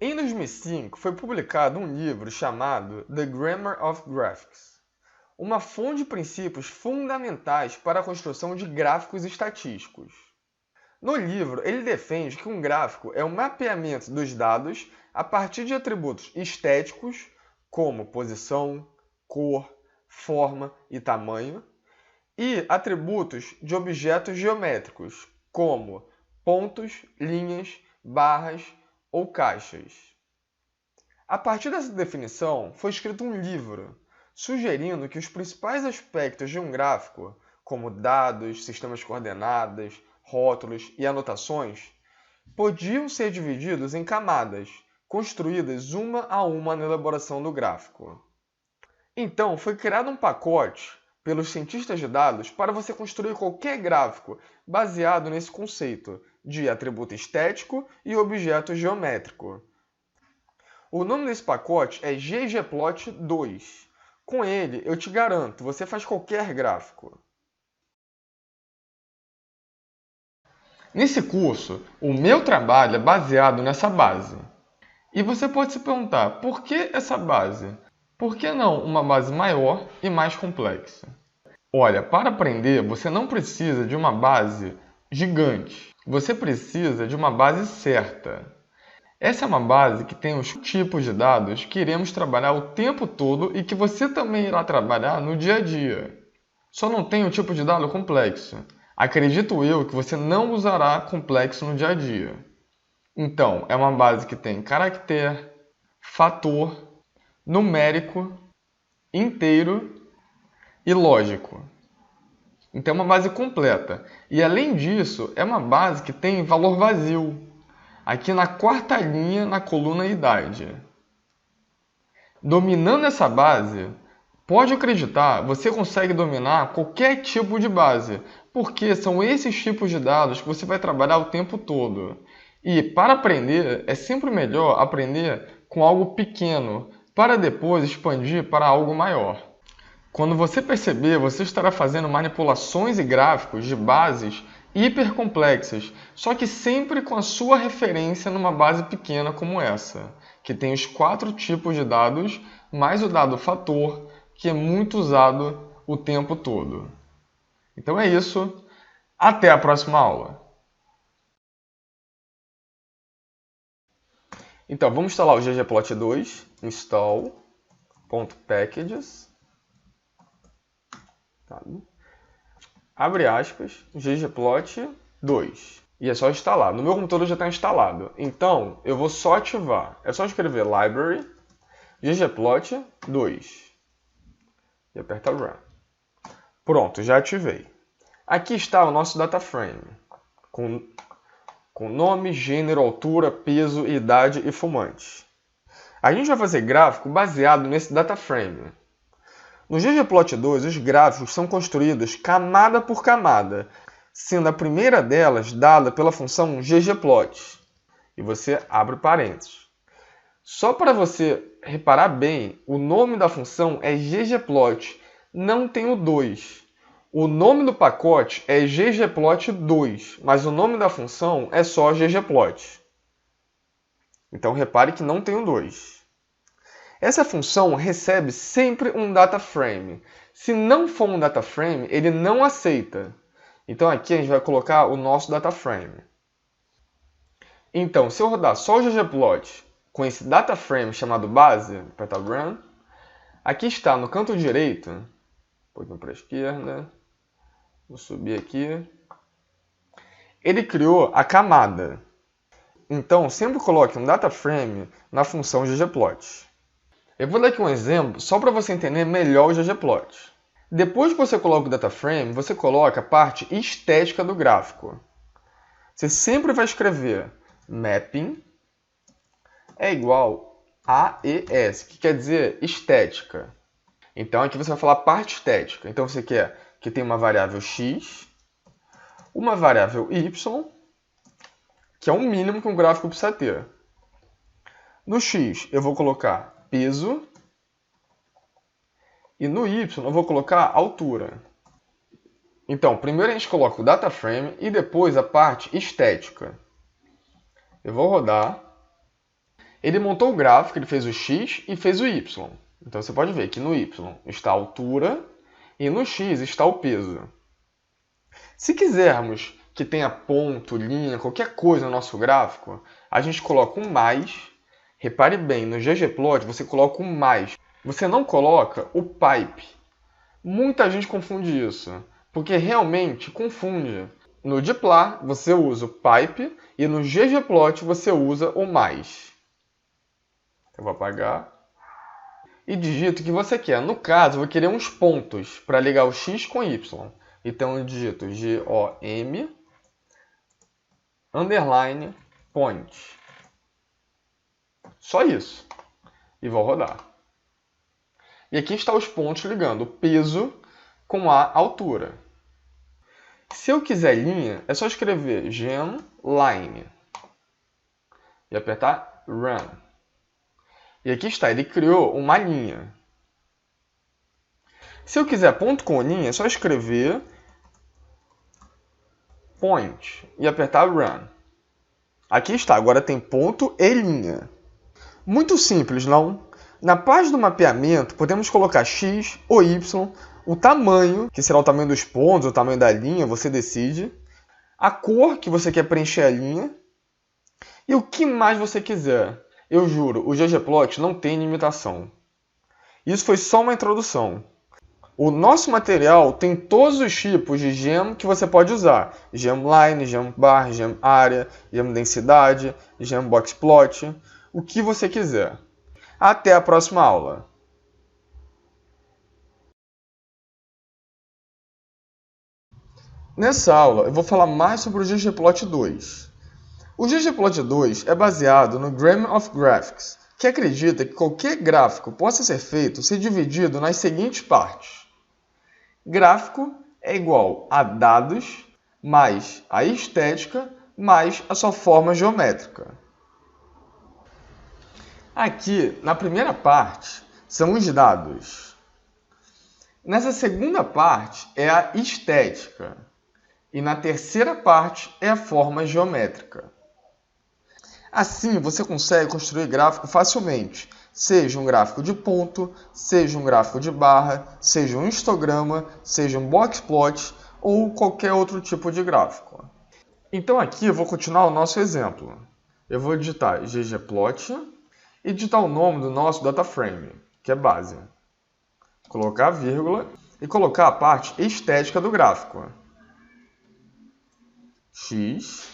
Em 2005, foi publicado um livro chamado The Grammar of Graphics, uma fonte de princípios fundamentais para a construção de gráficos estatísticos. No livro, ele defende que um gráfico é um mapeamento dos dados a partir de atributos estéticos, como posição, cor, forma e tamanho, e atributos de objetos geométricos, como pontos, linhas, barras ou caixas. A partir dessa definição, foi escrito um livro, sugerindo que os principais aspectos de um gráfico, como dados, sistemas de coordenadas, rótulos e anotações, podiam ser divididos em camadas, construídas uma a uma na elaboração do gráfico. Então, foi criado um pacote pelos cientistas de dados para você construir qualquer gráfico baseado nesse conceito de atributo estético e objeto geométrico. O nome desse pacote é ggplot2. Com ele, eu te garanto, você faz qualquer gráfico. Nesse curso, o meu trabalho é baseado nessa base. E você pode se perguntar, por que essa base? Por que não uma base maior e mais complexa? Olha, para aprender, você não precisa de uma base gigante. Você precisa de uma base certa. Essa é uma base que tem os tipos de dados que iremos trabalhar o tempo todo e que você também irá trabalhar no dia a dia. Só não tem o tipo de dado complexo. Acredito eu que você não usará complexo no dia a dia. Então, é uma base que tem caractere, fator, numérico, inteiro e lógico. Então, é uma base completa. E, além disso, é uma base que tem valor vazio, aqui na quarta linha, na coluna idade. Dominando essa base, pode acreditar, você consegue dominar qualquer tipo de base, porque são esses tipos de dados que você vai trabalhar o tempo todo. E, para aprender, é sempre melhor aprender com algo pequeno, para depois expandir para algo maior. Quando você perceber, você estará fazendo manipulações e gráficos de bases hipercomplexas, só que sempre com a sua referência numa base pequena como essa, que tem os 4 tipos de dados, mais o dado fator, que é muito usado o tempo todo. Então é isso. Até a próxima aula. Então, vamos instalar o ggplot2, install.packages. Tá. Abre aspas, ggplot2. E é só instalar. No meu computador já está instalado. Então, eu vou só ativar. É só escrever library ggplot2. E aperta Run. Pronto, já ativei. Aqui está o nosso data frame. Com nome, gênero, altura, peso, idade e fumante. A gente vai fazer gráfico baseado nesse data frame. No ggplot2, os gráficos são construídos camada por camada, sendo a primeira delas dada pela função ggplot. E você abre parênteses. Só para você reparar bem, o nome da função é ggplot, não tem o 2. O nome do pacote é ggplot2, mas o nome da função é só ggplot. Então repare que não tem o 2. Essa função recebe sempre um data frame. Se não for um data frame, ele não aceita. Então aqui a gente vai colocar o nosso data frame. Então, se eu rodar só o ggplot com esse data frame chamado base, apertar Run, aqui está no canto direito, um pouquinho para a esquerda, vou subir aqui, ele criou a camada. Então, sempre coloque um data frame na função ggplot. Eu vou dar aqui um exemplo só para você entender melhor o ggplot. Depois que você coloca o data frame, você coloca a parte estética do gráfico. Você sempre vai escrever mapping é igual a AES, que quer dizer estética. Então aqui você vai falar parte estética. Então você quer que tenha uma variável x, uma variável y, que é o mínimo que um gráfico precisa ter. No x eu vou colocar peso e no y eu vou colocar altura. Então, primeiro a gente coloca o data frame e depois a parte estética. Eu vou rodar Ele montou o gráfico, ele fez o x e fez o y. Então você pode ver que no y está a altura e no x está o peso. Se quisermos que tenha ponto, linha, qualquer coisa no nosso gráfico, a gente coloca um mais. Repare bem, no ggplot você coloca um mais. Você não coloca o pipe. Muita gente confunde isso, porque realmente confunde. No dplyr você usa o pipe e no ggplot você usa o mais. Eu vou apagar. E digito o que você quer. No caso, eu vou querer uns pontos para ligar o x com y. Então eu digito GOM underline point. Só isso. E vou rodar. E aqui estão os pontos ligando o peso com a altura. Se eu quiser linha, é só escrever gemLine e apertar Run. E aqui está, ele criou uma linha. Se eu quiser ponto com linha, é só escrever point e apertar Run. Aqui está, agora tem ponto e linha. Muito simples, não? Na parte do mapeamento, podemos colocar x ou y, o tamanho, que será o tamanho dos pontos, o tamanho da linha, você decide, a cor que você quer preencher a linha e o que mais você quiser. Eu juro, o ggplot não tem limitação. Isso foi só uma introdução. O nosso material tem todos os tipos de gem que você pode usar. Gemline, gembar, gemarea, gemdensidade, gemboxplot, o que você quiser. Até a próxima aula. Nessa aula, eu vou falar mais sobre o ggplot 2. O ggplot 2 é baseado no Grammar of Graphics, que acredita que qualquer gráfico possa ser feito se dividido nas seguintes partes. Gráfico é igual a dados mais a estética mais a sua forma geométrica. Aqui, na primeira parte, são os dados. Nessa segunda parte é a estética. E na terceira parte é a forma geométrica. Assim, você consegue construir gráfico facilmente, seja um gráfico de ponto, seja um gráfico de barra, seja um histograma, seja um boxplot ou qualquer outro tipo de gráfico. Então aqui eu vou continuar o nosso exemplo. Eu vou digitar ggplot e digitar o nome do nosso dataframe, que é base. Colocar a vírgula e colocar a parte estética do gráfico. X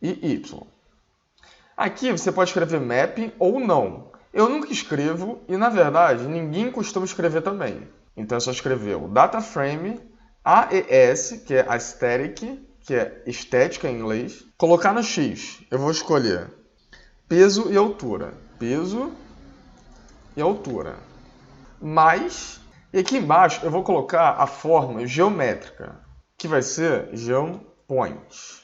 e Y. Aqui você pode escrever mapping ou não. Eu nunca escrevo e, na verdade, ninguém costuma escrever também. Então é só escrever o dataframe, AES, que é aesthetic, que é estética em inglês. Colocar no X, eu vou escolher peso e altura. Peso e altura. Mais, e aqui embaixo eu vou colocar a forma geométrica, que vai ser geopoint.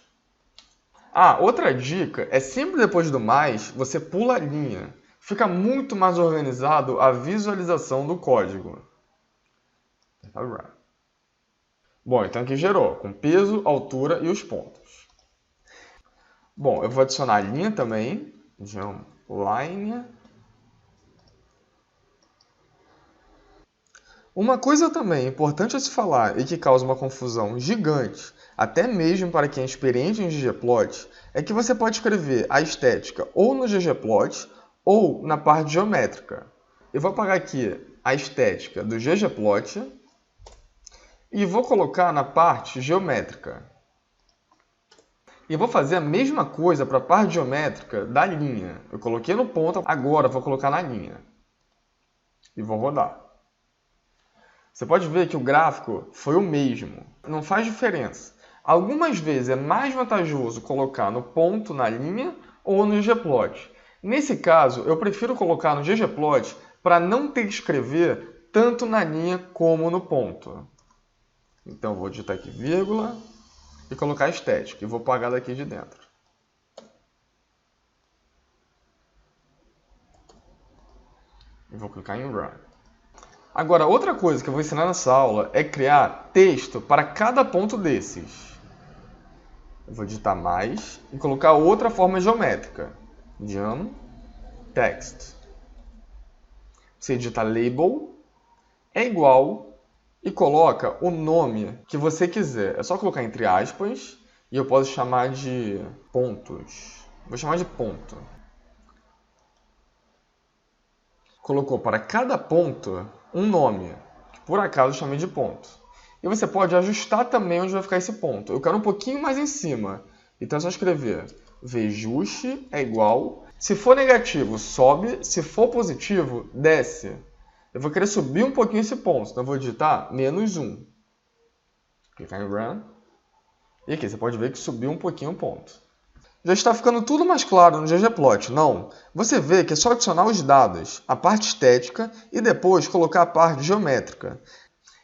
Outra dica é sempre depois do mais, você pula a linha. Fica muito mais organizado a visualização do código. Bom, então aqui gerou, com peso, altura e os pontos. Bom, eu vou adicionar a linha também, gemLine. Uma coisa também importante a se falar e que causa uma confusão gigante, até mesmo para quem é experiente em ggplot, é que você pode escrever a estética ou no ggplot ou na parte geométrica. Eu vou apagar aqui a estética do ggplot e vou colocar na parte geométrica. E vou fazer a mesma coisa para a parte geométrica da linha. Eu coloquei no ponto, agora vou colocar na linha. E vou rodar. Você pode ver que o gráfico foi o mesmo. Não faz diferença. Algumas vezes é mais vantajoso colocar no ponto, na linha, ou no ggplot. Nesse caso, eu prefiro colocar no ggplot para não ter que escrever tanto na linha como no ponto. Então, vou digitar aqui vírgula e colocar estética. E vou apagar daqui de dentro. E vou clicar em Run. Agora, outra coisa que eu vou ensinar nessa aula é criar texto para cada ponto desses. Eu vou digitar mais e colocar outra forma geométrica. Jam text. Você digita label é igual e coloca o nome que você quiser. É só colocar entre aspas e eu posso chamar de pontos. Vou chamar de ponto. Colocou para cada ponto um nome, que por acaso eu chamei de ponto. E você pode ajustar também onde vai ficar esse ponto. Eu quero um pouquinho mais em cima. Então é só escrever vjuste é igual. Se for negativo, sobe. Se for positivo, desce. Eu vou querer subir um pouquinho esse ponto. Então eu vou digitar -1. Clicar em Run. E aqui você pode ver que subiu um pouquinho o ponto. Já está ficando tudo mais claro no ggplot, não? Você vê que é só adicionar os dados, a parte estética e depois colocar a parte geométrica.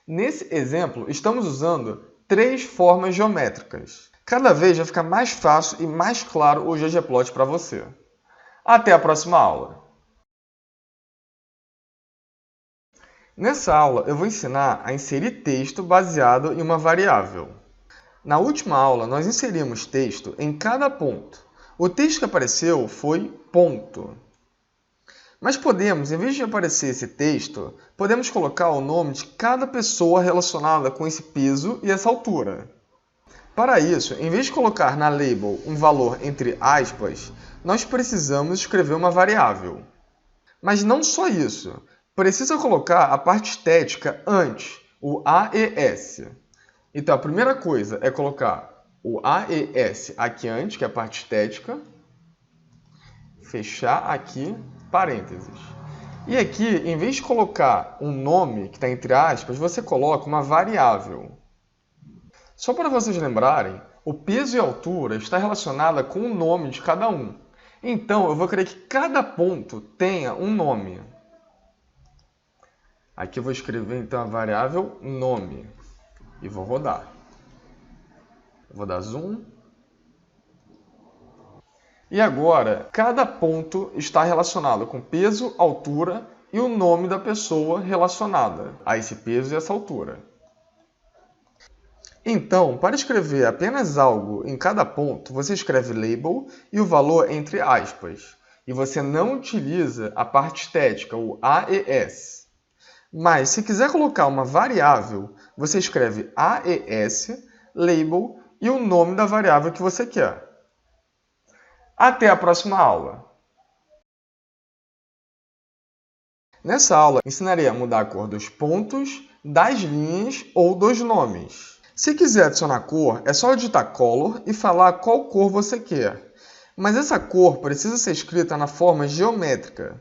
Nesse exemplo, estamos usando 3 formas geométricas. Cada vez vai ficar mais fácil e mais claro o ggplot para você. Até a próxima aula! Nessa aula, eu vou ensinar a inserir texto baseado em uma variável. Na última aula, nós inserimos texto em cada ponto. O texto que apareceu foi ponto. Mas podemos, em vez de aparecer esse texto, podemos colocar o nome de cada pessoa relacionada com esse peso e essa altura. Para isso, em vez de colocar na label um valor entre aspas, nós precisamos escrever uma variável. Mas não só isso. Precisa colocar a parte estética antes, o AES. Então, a primeira coisa é colocar o AES aqui antes, que é a parte estética. Fechar aqui, parênteses. E aqui, em vez de colocar um nome que está entre aspas, você coloca uma variável. Só para vocês lembrarem, o peso e a altura está relacionada com o nome de cada um. Então, eu vou querer que cada ponto tenha um nome. Aqui eu vou escrever então a variável nome. E vou rodar. Vou dar zoom. E agora, cada ponto está relacionado com peso, altura e o nome da pessoa relacionada a esse peso e essa altura. Então, para escrever apenas algo em cada ponto, você escreve label e o valor entre aspas. E você não utiliza a parte estética, o AES. Mas, se quiser colocar uma variável, você escreve AES, label e o nome da variável que você quer. Até a próxima aula! Nessa aula, ensinarei a mudar a cor dos pontos, das linhas ou dos nomes. Se quiser adicionar cor, é só digitar Color e falar qual cor você quer. Mas essa cor precisa ser escrita na forma geométrica.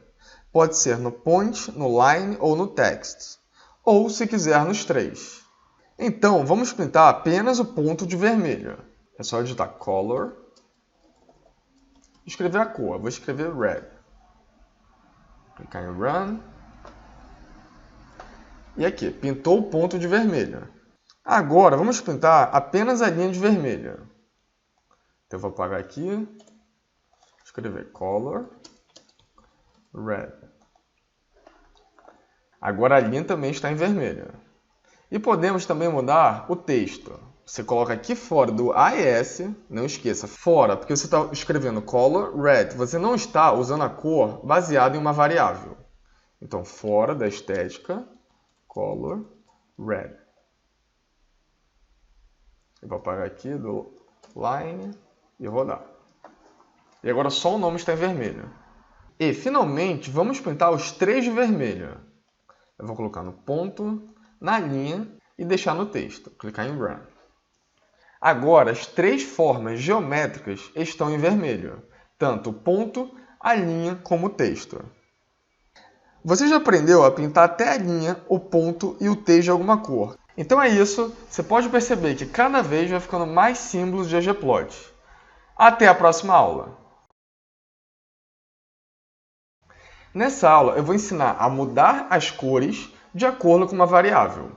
Pode ser no point, no line ou no text. Ou, se quiser, nos 3. Então, vamos pintar apenas o ponto de vermelho. É só digitar Color e escrever a cor. Vou escrever Red. Clicar em Run. E aqui, pintou o ponto de vermelho. Agora, vamos pintar apenas a linha de vermelho. Então, eu vou apagar aqui. Escrever Color Red. Agora a linha também está em vermelho. E podemos também mudar o texto. Você coloca aqui fora do AES, não esqueça, fora, porque você está escrevendo Color Red. Você não está usando a cor baseada em uma variável. Então, fora da estética, Color Red. Eu vou apagar aqui do line e rodar. E agora só o nome está em vermelho. E, finalmente, vamos pintar os 3 de vermelho. Eu vou colocar no ponto, na linha e deixar no texto. Clicar em Run. Agora, as 3 formas geométricas estão em vermelho. Tanto o ponto, a linha como o texto. Você já aprendeu a pintar até a linha, o ponto e o texto de alguma cor. Então é isso. Você pode perceber que cada vez vai ficando mais símbolos de ggplot. Até a próxima aula! Nessa aula, eu vou ensinar a mudar as cores de acordo com uma variável.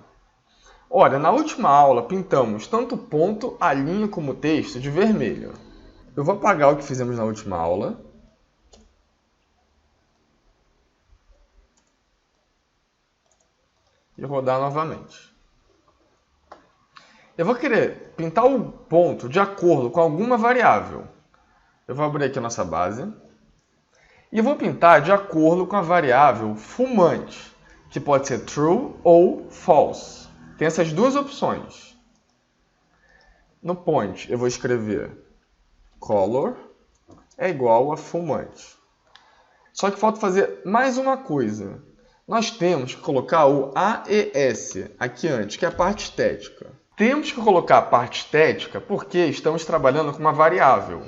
Olha, na última aula, pintamos tanto o ponto, a linha como o texto de vermelho. Eu vou apagar o que fizemos na última aula. E rodar novamente. Eu vou querer pintar o ponto de acordo com alguma variável. Eu vou abrir aqui a nossa base. E vou pintar de acordo com a variável fumante, que pode ser true ou false. Tem essas duas opções. No point, eu vou escrever color é igual a fumante. Só que falta fazer mais uma coisa. Nós temos que colocar o AES aqui antes, que é a parte estética. Temos que colocar a parte estética porque estamos trabalhando com uma variável.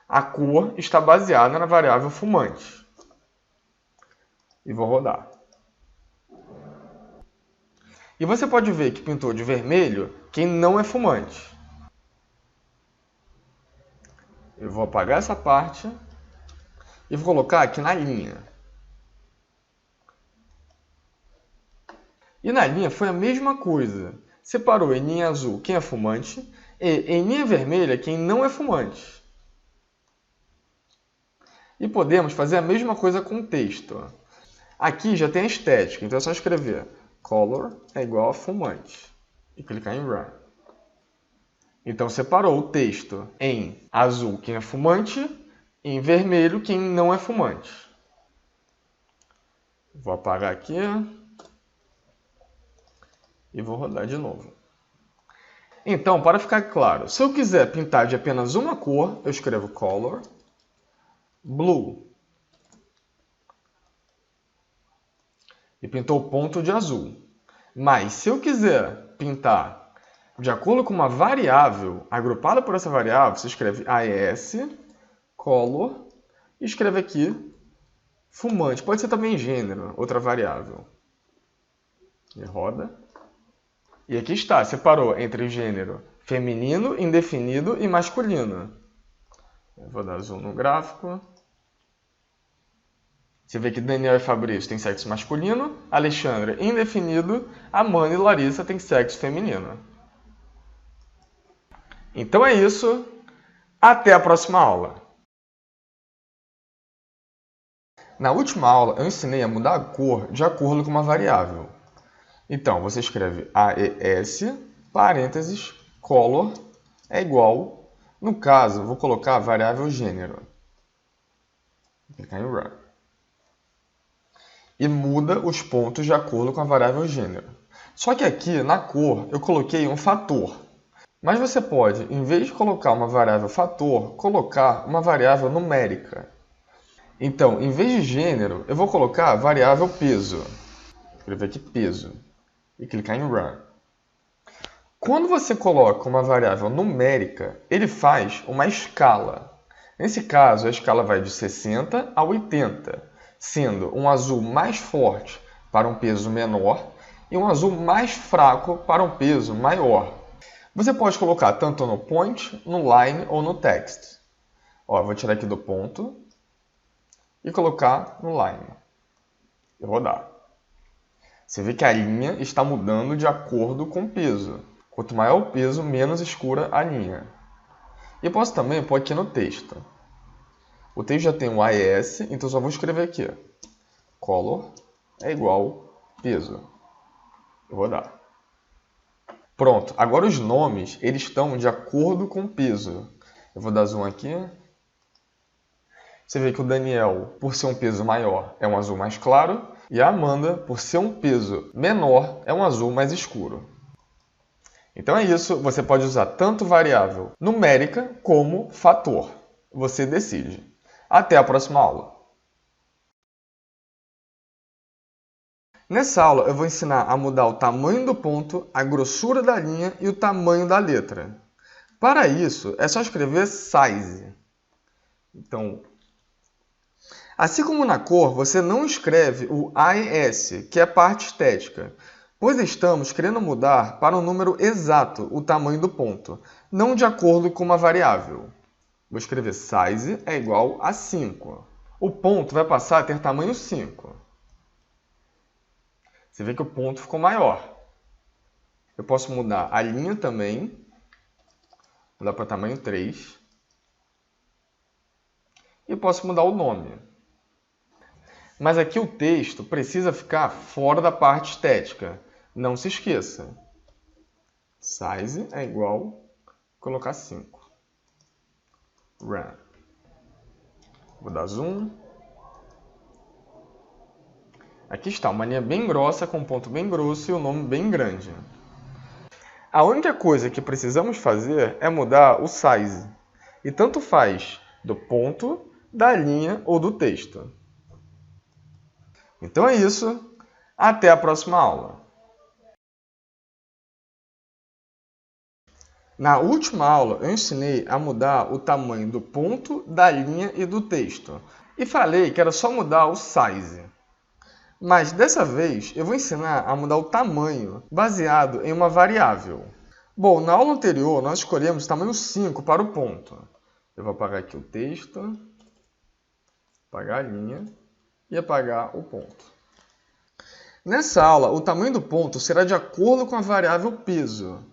A cor está baseada na variável fumante. E vou rodar. E você pode ver que pintou de vermelho quem não é fumante. Eu vou apagar essa parte e vou colocar aqui na linha. E na linha foi a mesma coisa. Separou em linha azul quem é fumante e em linha vermelha quem não é fumante. E podemos fazer a mesma coisa com o texto. Aqui já tem a estética, então é só escrever color é igual a fumante e clicar em Run. Então separou o texto em azul quem é fumante e em vermelho quem não é fumante. Vou apagar aqui e vou rodar de novo. Então, para ficar claro, se eu quiser pintar de apenas uma cor, eu escrevo color blue. E pintou o ponto de azul. Mas se eu quiser pintar de acordo com uma variável, agrupada por essa variável, você escreve AES, color, e escreve aqui fumante. Pode ser também gênero, outra variável. E roda. E aqui está, separou entre gênero feminino, indefinido e masculino. Eu vou dar zoom no gráfico. Você vê que Daniel e Fabrício têm sexo masculino, Alexandre indefinido, Amanda e Larissa têm sexo feminino. Então é isso. Até a próxima aula. Na última aula, eu ensinei a mudar a cor de acordo com uma variável. Então, você escreve AES, parênteses, color, é igual. No caso, eu vou colocar a variável gênero. Vou clicar em Run. E muda os pontos de acordo com a variável gênero. Só que aqui, na cor, eu coloquei um fator. Mas você pode, em vez de colocar uma variável fator, colocar uma variável numérica. Então, em vez de gênero, eu vou colocar a variável peso. Vou escrever aqui peso. E clicar em Run. Quando você coloca uma variável numérica, ele faz uma escala. Nesse caso, a escala vai de 60 a 80, sendo um azul mais forte para um peso menor e um azul mais fraco para um peso maior. Você pode colocar tanto no point, no line ou no text. Ó, eu vou tirar aqui do ponto e colocar no line. E rodar. Você vê que a linha está mudando de acordo com o peso. Quanto maior o peso, menos escura a linha. E posso também pôr aqui no texto. O texto já tem um AES, então só vou escrever aqui. Color é igual peso. Eu vou dar. Pronto, agora os nomes eles estão de acordo com o peso. Eu vou dar zoom aqui. Você vê que o Daniel, por ser um peso maior, é um azul mais claro. E a Amanda, por ser um peso menor, é um azul mais escuro. Então é isso, você pode usar tanto variável numérica como fator. Você decide. Até a próxima aula. Nessa aula eu vou ensinar a mudar o tamanho do ponto, a grossura da linha e o tamanho da letra. Para isso, é só escrever size. Então, assim como na cor, você não escreve o AES, que é a parte estética, pois estamos querendo mudar para um número exato o tamanho do ponto, não de acordo com uma variável. Vou escrever size é igual a 5. O ponto vai passar a ter tamanho 5. Você vê que o ponto ficou maior. Eu posso mudar a linha também, mudar para tamanho 3. E posso mudar o nome. Mas aqui o texto precisa ficar fora da parte estética. Não se esqueça. Size é igual a colocar 5. Run. Vou dar zoom. Aqui está, uma linha bem grossa com um ponto bem grosso e o nome bem grande. A única coisa que precisamos fazer é mudar o size. E tanto faz do ponto, da linha ou do texto. Então é isso. Até a próxima aula. Na última aula, eu ensinei a mudar o tamanho do ponto, da linha e do texto. E falei que era só mudar o size. Mas dessa vez, eu vou ensinar a mudar o tamanho baseado em uma variável. Bom, na aula anterior, nós escolhemos o tamanho 5 para o ponto. Eu vou apagar aqui o texto, apagar a linha e apagar o ponto. Nessa aula, o tamanho do ponto será de acordo com a variável peso.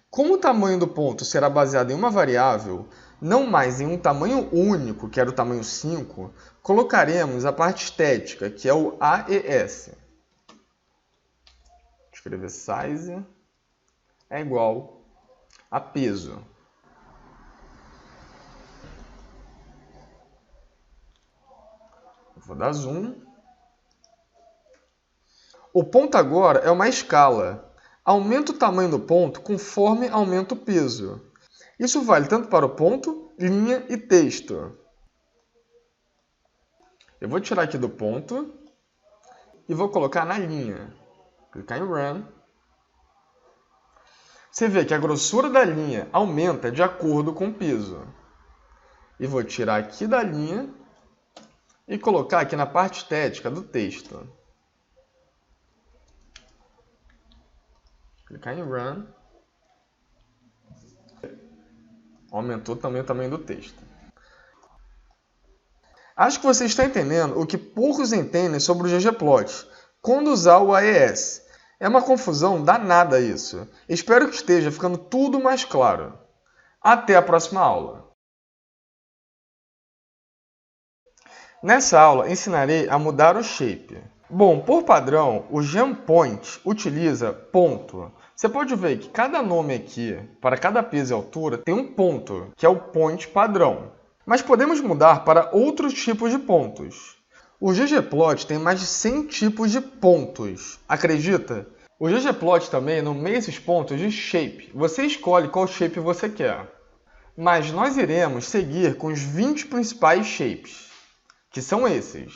Como o tamanho do ponto será baseado em uma variável, não mais em um tamanho único, que era o tamanho 5, colocaremos a parte estética, que é o AES. Vou escrever size é igual a peso. Vou dar zoom. O ponto agora é uma escala. Aumenta o tamanho do ponto conforme aumenta o peso. Isso vale tanto para o ponto, linha e texto. Eu vou tirar aqui do ponto e vou colocar na linha. Clicar em Run. Você vê que a grossura da linha aumenta de acordo com o peso. E vou tirar aqui da linha e colocar aqui na parte estética do texto. Clicar em Run. Aumentou também o tamanho do texto. Acho que você está entendendo o que poucos entendem sobre o ggplot quando usar o AES. É uma confusão danada isso. Espero que esteja ficando tudo mais claro. Até a próxima aula. Nessa aula, ensinarei a mudar o shape. Bom, por padrão, o GenPoint utiliza ponto. Você pode ver que cada nome aqui, para cada peso e altura, tem um ponto, que é o point padrão. Mas podemos mudar para outros tipos de pontos. O ggplot tem mais de 100 tipos de pontos. Acredita? O ggplot também nomeia esses pontos de shape. Você escolhe qual shape você quer. Mas nós iremos seguir com os 20 principais shapes, que são esses.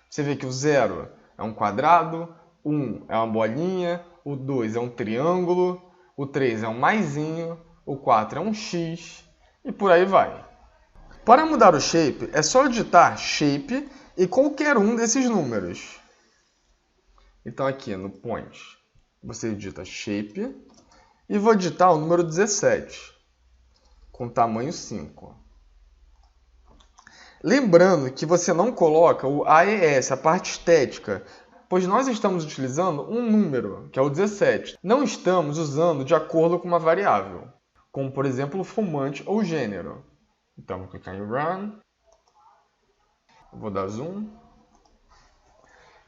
Você vê que o 0 é um quadrado, 1 é uma bolinha, o 2 é um triângulo, o 3 é um maisinho, o 4 é um X e por aí vai. Para mudar o shape, é só digitar shape e qualquer um desses números. Então aqui no point, você digita shape e vou digitar o número 17, com tamanho 5. Lembrando que você não coloca o AES, a parte estética, pois nós estamos utilizando um número, que é o 17. Não estamos usando de acordo com uma variável, como por exemplo fumante ou gênero. Então, vou clicar em Run. Vou dar zoom.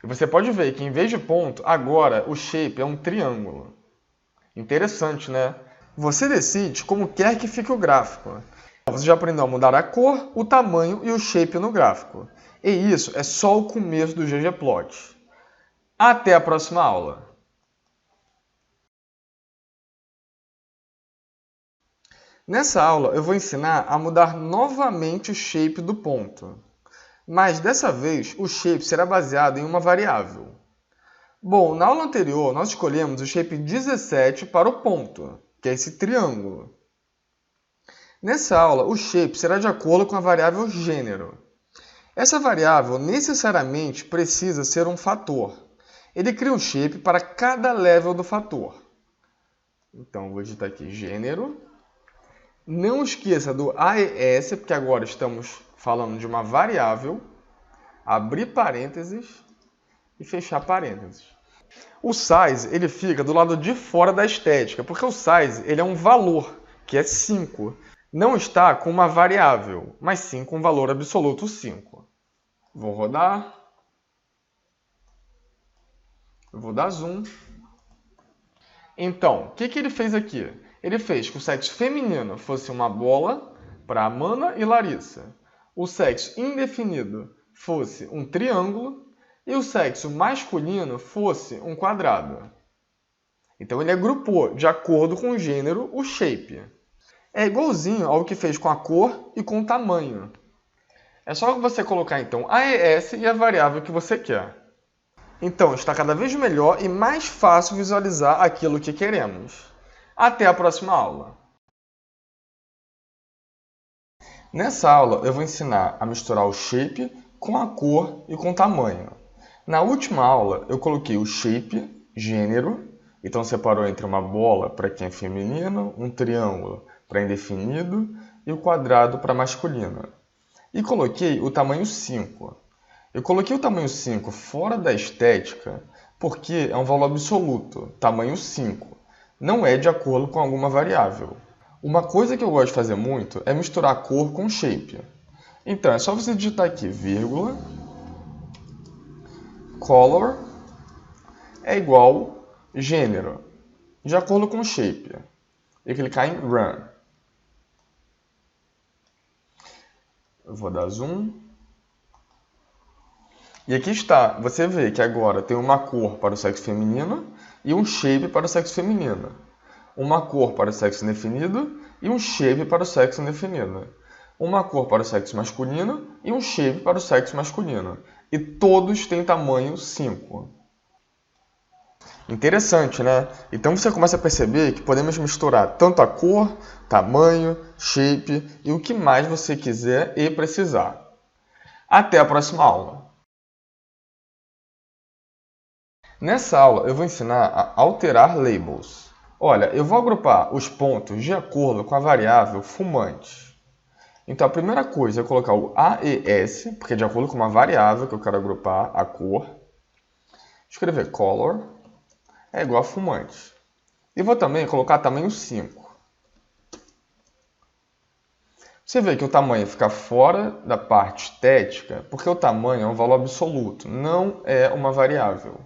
E você pode ver que em vez de ponto, agora o shape é um triângulo. Interessante, né? Você decide como quer que fique o gráfico. Você já aprendeu a mudar a cor, o tamanho e o shape no gráfico. E isso é só o começo do ggplot. Até a próxima aula! Nessa aula eu vou ensinar a mudar novamente o shape do ponto. Mas dessa vez o shape será baseado em uma variável. Bom, na aula anterior nós escolhemos o shape 17 para o ponto, que é esse triângulo. Nessa aula, o shape será de acordo com a variável gênero. Essa variável necessariamente precisa ser um fator. Ele cria um shape para cada level do fator. Então, vou digitar aqui gênero. Não esqueça do AES, porque agora estamos falando de uma variável. Abrir parênteses e fechar parênteses. O size ele fica do lado de fora da estética, porque o size ele é um valor, que é 5. Não está com uma variável, mas sim com um valor absoluto 5. Vou rodar. Vou dar zoom. Então, o que ele fez aqui? Ele fez que o sexo feminino fosse uma bola para Amanda e Larissa. O sexo indefinido fosse um triângulo. e o sexo masculino fosse um quadrado. Então ele agrupou, de acordo com o gênero, o shape. É igualzinho ao que fez com a cor e com o tamanho. É só você colocar então AES e a variável que você quer. Então está cada vez melhor e mais fácil visualizar aquilo que queremos. Até a próxima aula! Nessa aula eu vou ensinar a misturar o shape com a cor e com o tamanho. Na última aula eu coloquei o shape, gênero, então separou entre uma bola para quem é feminino, um triângulo para indefinido e o quadrado para masculino. E coloquei o tamanho 5. Eu coloquei o tamanho 5 fora da estética porque é um valor absoluto, tamanho 5. Não é de acordo com alguma variável. Uma coisa que eu gosto de fazer muito é misturar a cor com shape. Então é só você digitar aqui, vírgula, color é igual gênero, de acordo com shape. E clicar em run. Eu vou dar zoom. E aqui está, você vê que agora tem uma cor para o sexo feminino e um shape para o sexo feminino. Uma cor para o sexo indefinido e um shape para o sexo indefinido. Uma cor para o sexo masculino e um shape para o sexo masculino. E todos têm tamanho 5. Interessante, né? Então você começa a perceber que podemos misturar tanto a cor, tamanho, shape e o que mais você quiser e precisar. Até a próxima aula! Nessa aula eu vou ensinar a alterar labels. Olha, eu vou agrupar os pontos de acordo com a variável fumante. Então a primeira coisa é colocar o AES, porque é de acordo com uma variável que eu quero agrupar, a cor. Escrever color é igual a fumante. E vou também colocar tamanho 5. Você vê que o tamanho fica fora da parte estética, porque o tamanho é um valor absoluto, não é uma variável.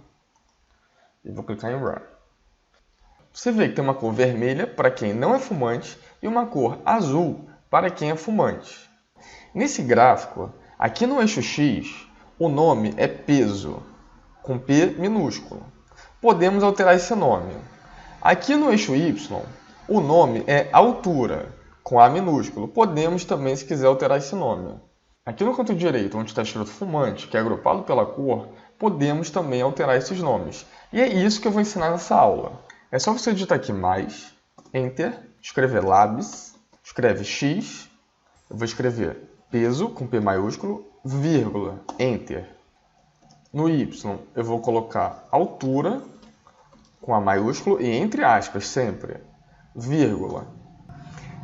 E vou clicar em Run. Você vê que tem uma cor vermelha para quem não é fumante e uma cor azul para quem é fumante. Nesse gráfico, aqui no eixo X, o nome é peso, com P minúsculo. Podemos alterar esse nome. Aqui no eixo Y, o nome é altura, com A minúsculo. Podemos também, se quiser, alterar esse nome. Aqui no canto direito, onde está escrito fumante, que é agrupado pela cor, podemos também alterar esses nomes. E é isso que eu vou ensinar nessa aula. É só você digitar aqui mais, Enter, escrever Labs, escreve X, eu vou escrever peso, com P maiúsculo, vírgula, Enter. No Y, eu vou colocar altura, com A maiúsculo, e entre aspas, sempre, vírgula.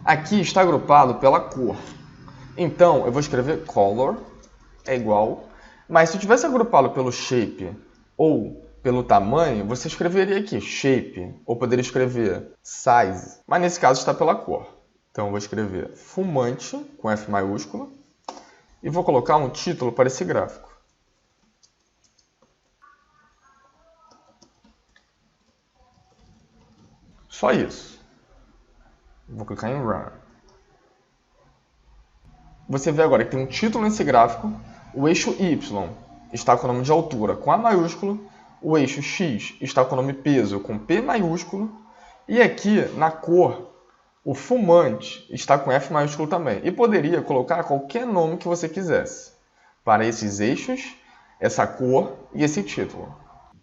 Aqui está agrupado pela cor. Então, eu vou escrever color, é igual, mas se eu tivesse agrupado pelo shape ou pelo tamanho, você escreveria aqui shape, ou poderia escrever size, mas nesse caso está pela cor. Então eu vou escrever fumante, com F maiúsculo, e vou colocar um título para esse gráfico. Só isso. Vou clicar em Run. Você vê agora que tem um título nesse gráfico, o eixo Y está com o nome de altura com A maiúsculo, o eixo X está com o nome peso com P maiúsculo, e aqui na cor, o fumante está com F maiúsculo também. E poderia colocar qualquer nome que você quisesse para esses eixos, essa cor e esse título.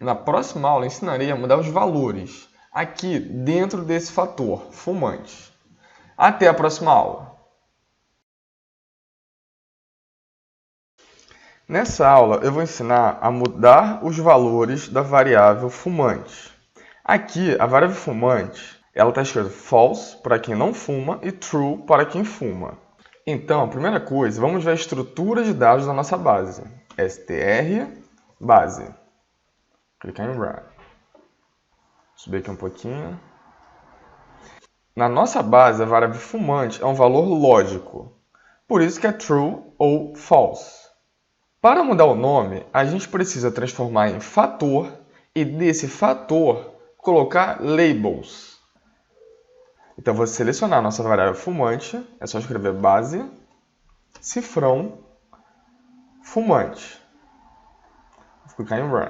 Na próxima aula ensinarei a mudar os valores aqui dentro desse fator, fumante. Até a próxima aula! Nessa aula eu vou ensinar a mudar os valores da variável fumante. Aqui, a variável fumante, ela está escrita false para quem não fuma e true para quem fuma. Então, a primeira coisa, vamos ver a estrutura de dados da nossa base. str base. Clicar em Run. Subir aqui um pouquinho. Na nossa base, a variável fumante é um valor lógico. Por isso que é true ou false. Para mudar o nome, a gente precisa transformar em fator e desse fator colocar labels. Então, vou selecionar a nossa variável fumante, é só escrever base, cifrão, fumante. Vou clicar em Run.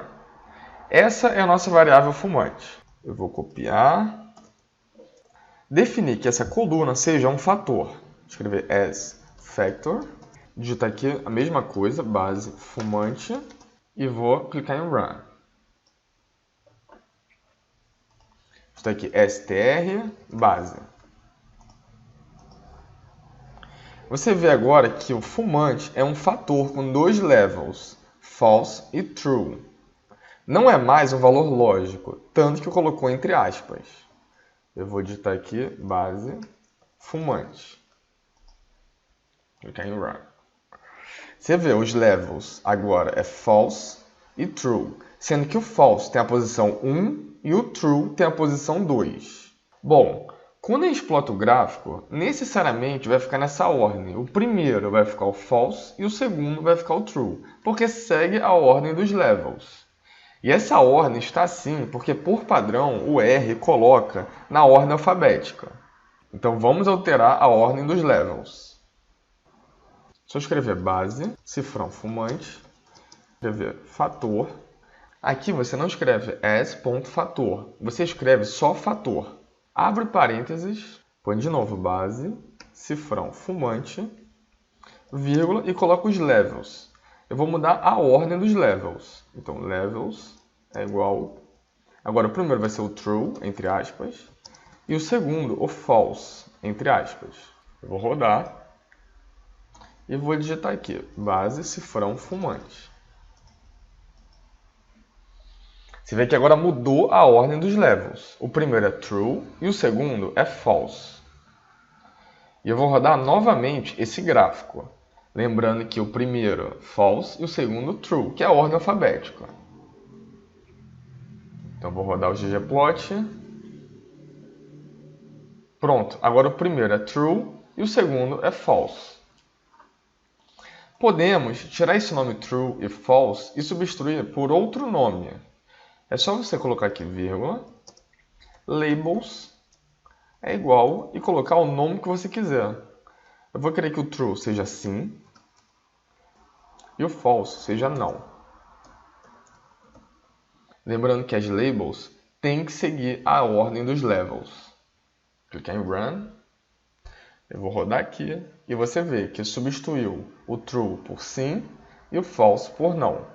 Essa é a nossa variável fumante. Eu vou copiar. Definir que essa coluna seja um fator. Escrever as factor. Digitar aqui a mesma coisa, base fumante. E vou clicar em Run. Digitar aqui str base. Você vê agora que o fumante é um fator com dois levels, false e true. Não é mais um valor lógico, tanto que colocou entre aspas. Eu vou digitar aqui base fumante. Clicar em Run. Você vê os levels agora é false e true, sendo que o false tem a posição 1 e o true tem a posição 2. Bom, quando a gente plota o gráfico, necessariamente vai ficar nessa ordem. O primeiro vai ficar o false e o segundo vai ficar o true, porque segue a ordem dos levels. E essa ordem está assim porque, por padrão, o R coloca na ordem alfabética. Então vamos alterar a ordem dos levels. Só escrever base, cifrão fumante, escrever fator. Aqui você não escreve as.fator, você escreve só fator. Abre parênteses, põe de novo base, cifrão fumante, vírgula e coloca os levels. Eu vou mudar a ordem dos levels. Então, levels é igual... Agora, o primeiro vai ser o true, entre aspas, e o segundo, o false, entre aspas. Eu vou rodar e vou digitar aqui, base, cifrão fumante. Você vê que agora mudou a ordem dos levels. O primeiro é true e o segundo é false. E eu vou rodar novamente esse gráfico. Lembrando que o primeiro false e o segundo true, que é a ordem alfabética. Então vou rodar o ggplot. Pronto, agora o primeiro é true e o segundo é false. Podemos tirar esse nome true e false e substituir por outro nome. É só você colocar aqui vírgula, labels é igual e colocar o nome que você quiser. Eu vou querer que o true seja sim e o false seja não. Lembrando que as labels têm que seguir a ordem dos levels. Clicar em Run. Eu vou rodar aqui e você vê que substituiu o true por sim e o false por não.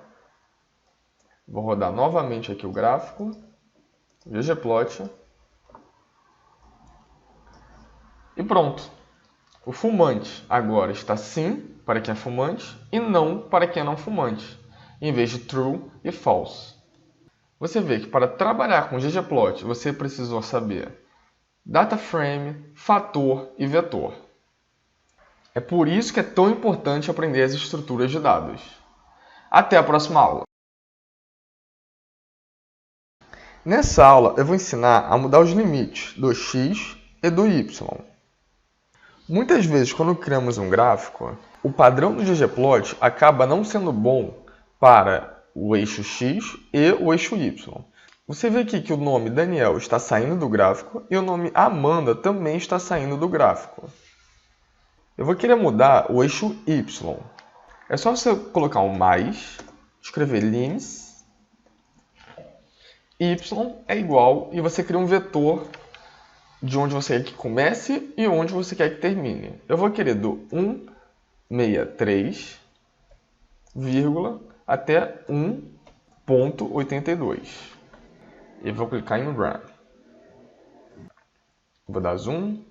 Vou rodar novamente aqui o gráfico, ggplot, e pronto. O fumante agora está sim para quem é fumante e não para quem é não fumante, em vez de true e false. Você vê que para trabalhar com ggplot você precisou saber data frame, fator e vetor. É por isso que é tão importante aprender as estruturas de dados. Até a próxima aula! Nessa aula eu vou ensinar a mudar os limites do x e do y. Muitas vezes quando criamos um gráfico, o padrão do ggplot acaba não sendo bom para o eixo x e o eixo y. Você vê aqui que o nome Daniel está saindo do gráfico e o nome Amanda também está saindo do gráfico. Eu vou querer mudar o eixo y. É só você colocar um mais, escrever lims, y é igual e você cria um vetor de onde você quer que comece e onde você quer que termine. Eu vou querer do 163, até 1.82. E vou clicar em Run. Vou dar zoom.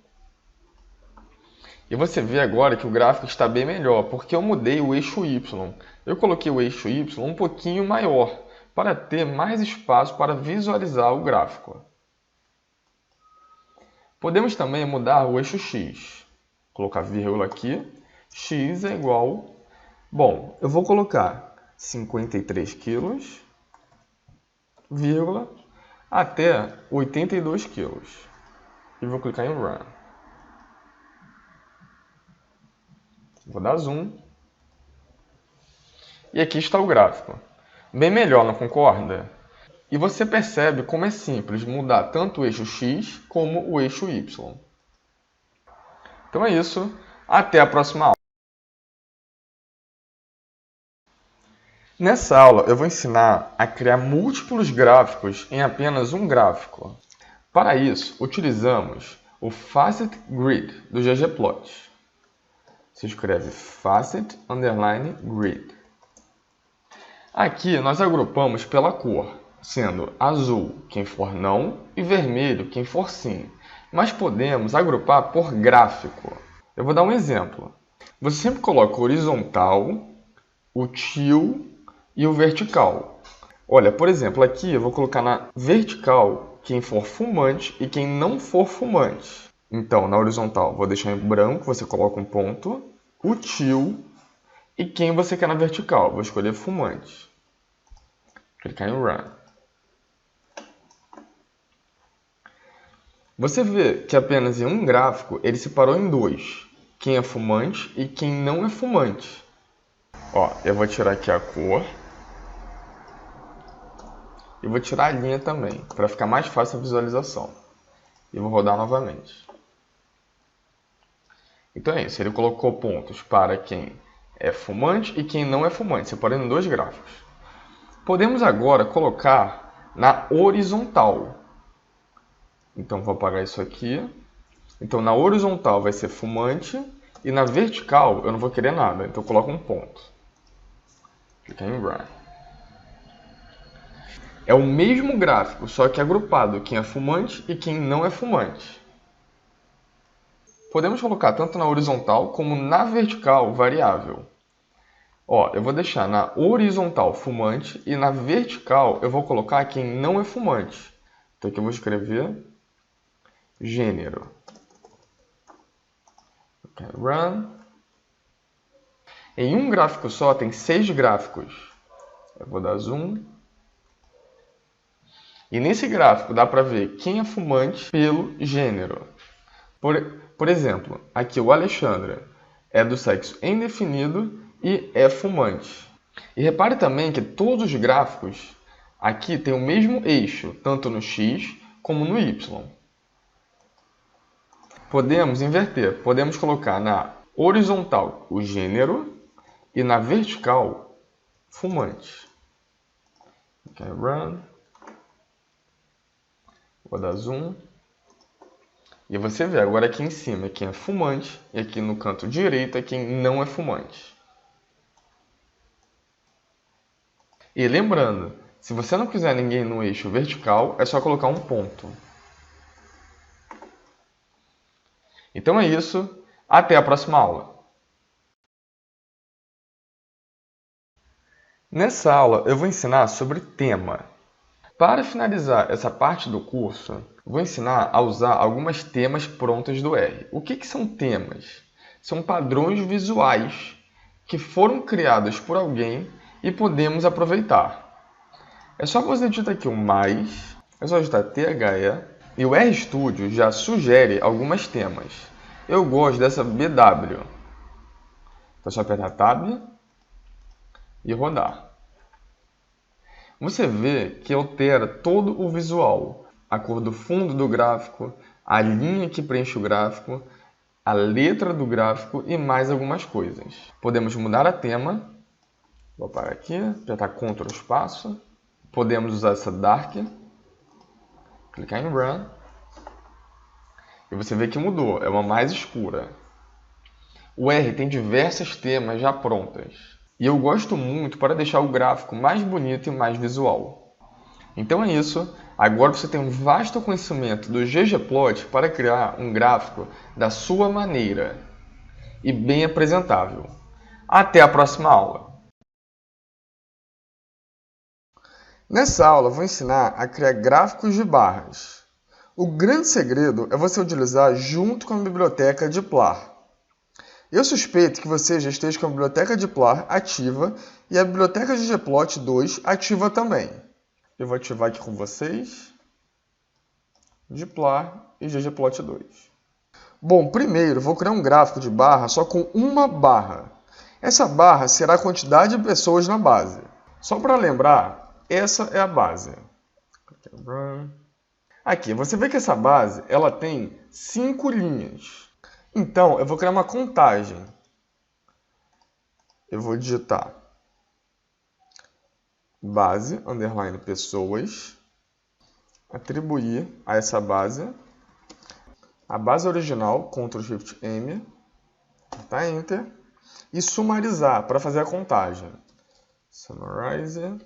E você vê agora que o gráfico está bem melhor, porque eu mudei o eixo Y. Eu coloquei o eixo Y um pouquinho maior, para ter mais espaço para visualizar o gráfico. Podemos também mudar o eixo X. Colocar vírgula aqui. X é igual... Bom, eu vou colocar 53 quilos, vírgula, até 82 quilos. E vou clicar em Run. Vou dar zoom. E aqui está o gráfico. Bem melhor, não concorda? E você percebe como é simples mudar tanto o eixo X como o eixo Y. Então é isso. Até a próxima aula. Nessa aula, eu vou ensinar a criar múltiplos gráficos em apenas um gráfico. Para isso, utilizamos o Facet Grid do ggplot. Se escreve Facet _ Grid. Aqui nós agrupamos pela cor, sendo azul quem for não e vermelho quem for sim. Mas podemos agrupar por gráfico. Eu vou dar um exemplo. Você sempre coloca o horizontal, o til e o vertical. Olha, por exemplo, aqui eu vou colocar na vertical quem for fumante e quem não for fumante. Então, na horizontal, vou deixar em branco, você coloca um ponto, o til e quem você quer na vertical. Vou escolher fumante. Clicar em Run. Você vê que apenas em um gráfico ele separou em dois. Quem é fumante e quem não é fumante. Ó, eu vou tirar aqui a cor. E vou tirar a linha também, para ficar mais fácil a visualização. E vou rodar novamente. Então é isso, ele colocou pontos para quem é fumante e quem não é fumante, separando em dois gráficos. Podemos agora colocar na horizontal. Então vou apagar isso aqui. Então na horizontal vai ser fumante e na vertical eu não vou querer nada, então eu coloco um ponto. Clicar em Run. É o mesmo gráfico, só que agrupado quem é fumante e quem não é fumante. Podemos colocar tanto na horizontal como na vertical variável. Ó, eu vou deixar na horizontal fumante e na vertical eu vou colocar quem não é fumante. Então aqui eu vou escrever gênero. Okay, Run. Em um gráfico só tem 6 gráficos. Eu vou dar zoom. E nesse gráfico dá para ver quem é fumante pelo gênero. Por exemplo, aqui o Alexandre é do sexo indefinido e é fumante. E repare também que todos os gráficos aqui têm o mesmo eixo, tanto no X como no Y. Podemos inverter, podemos colocar na horizontal o gênero e na vertical fumante. Okay, Run. Vou dar zoom. E você vê agora aqui em cima quem é fumante e aqui no canto direito é quem não é fumante. E lembrando, se você não quiser ninguém no eixo vertical, é só colocar um ponto. Então é isso. Até a próxima aula. Nessa aula eu vou ensinar sobre tema. Para finalizar essa parte do curso, vou ensinar a usar algumas temas prontas do R. O que são temas? São padrões visuais que foram criados por alguém e podemos aproveitar. É só você digitar aqui o mais, é só digitar THE e o RStudio já sugere algumas temas. Eu gosto dessa BW. Então é só apertar Tab e rodar. Você vê que altera todo o visual, a cor do fundo do gráfico, a linha que preenche o gráfico, a letra do gráfico e mais algumas coisas. Podemos mudar a tema, vou parar aqui, apertar Ctrl espaço, podemos usar essa Dark, clicar em Run, e você vê que mudou, é uma mais escura. O R tem diversas temas já prontas. E eu gosto muito para deixar o gráfico mais bonito e mais visual. Então é isso. Agora você tem um vasto conhecimento do ggplot para criar um gráfico da sua maneira e bem apresentável. Até a próxima aula! Nessa aula eu vou ensinar a criar gráficos de barras. O grande segredo é você utilizar junto com a biblioteca Dplyr. Eu suspeito que você já esteja com a biblioteca Dplyr ativa e a biblioteca ggplot 2 ativa também. Eu vou ativar aqui com vocês Dplyr e ggplot 2. Bom, primeiro vou criar um gráfico de barra só com uma barra. Essa barra será a quantidade de pessoas na base. Só para lembrar, essa é a base. Aqui, você vê que essa base ela tem 5 linhas. Então, eu vou criar uma contagem. Eu vou digitar base, underline pessoas, atribuir a essa base a base original, Ctrl Shift M, tá, Enter, e sumarizar para fazer a contagem. Summarize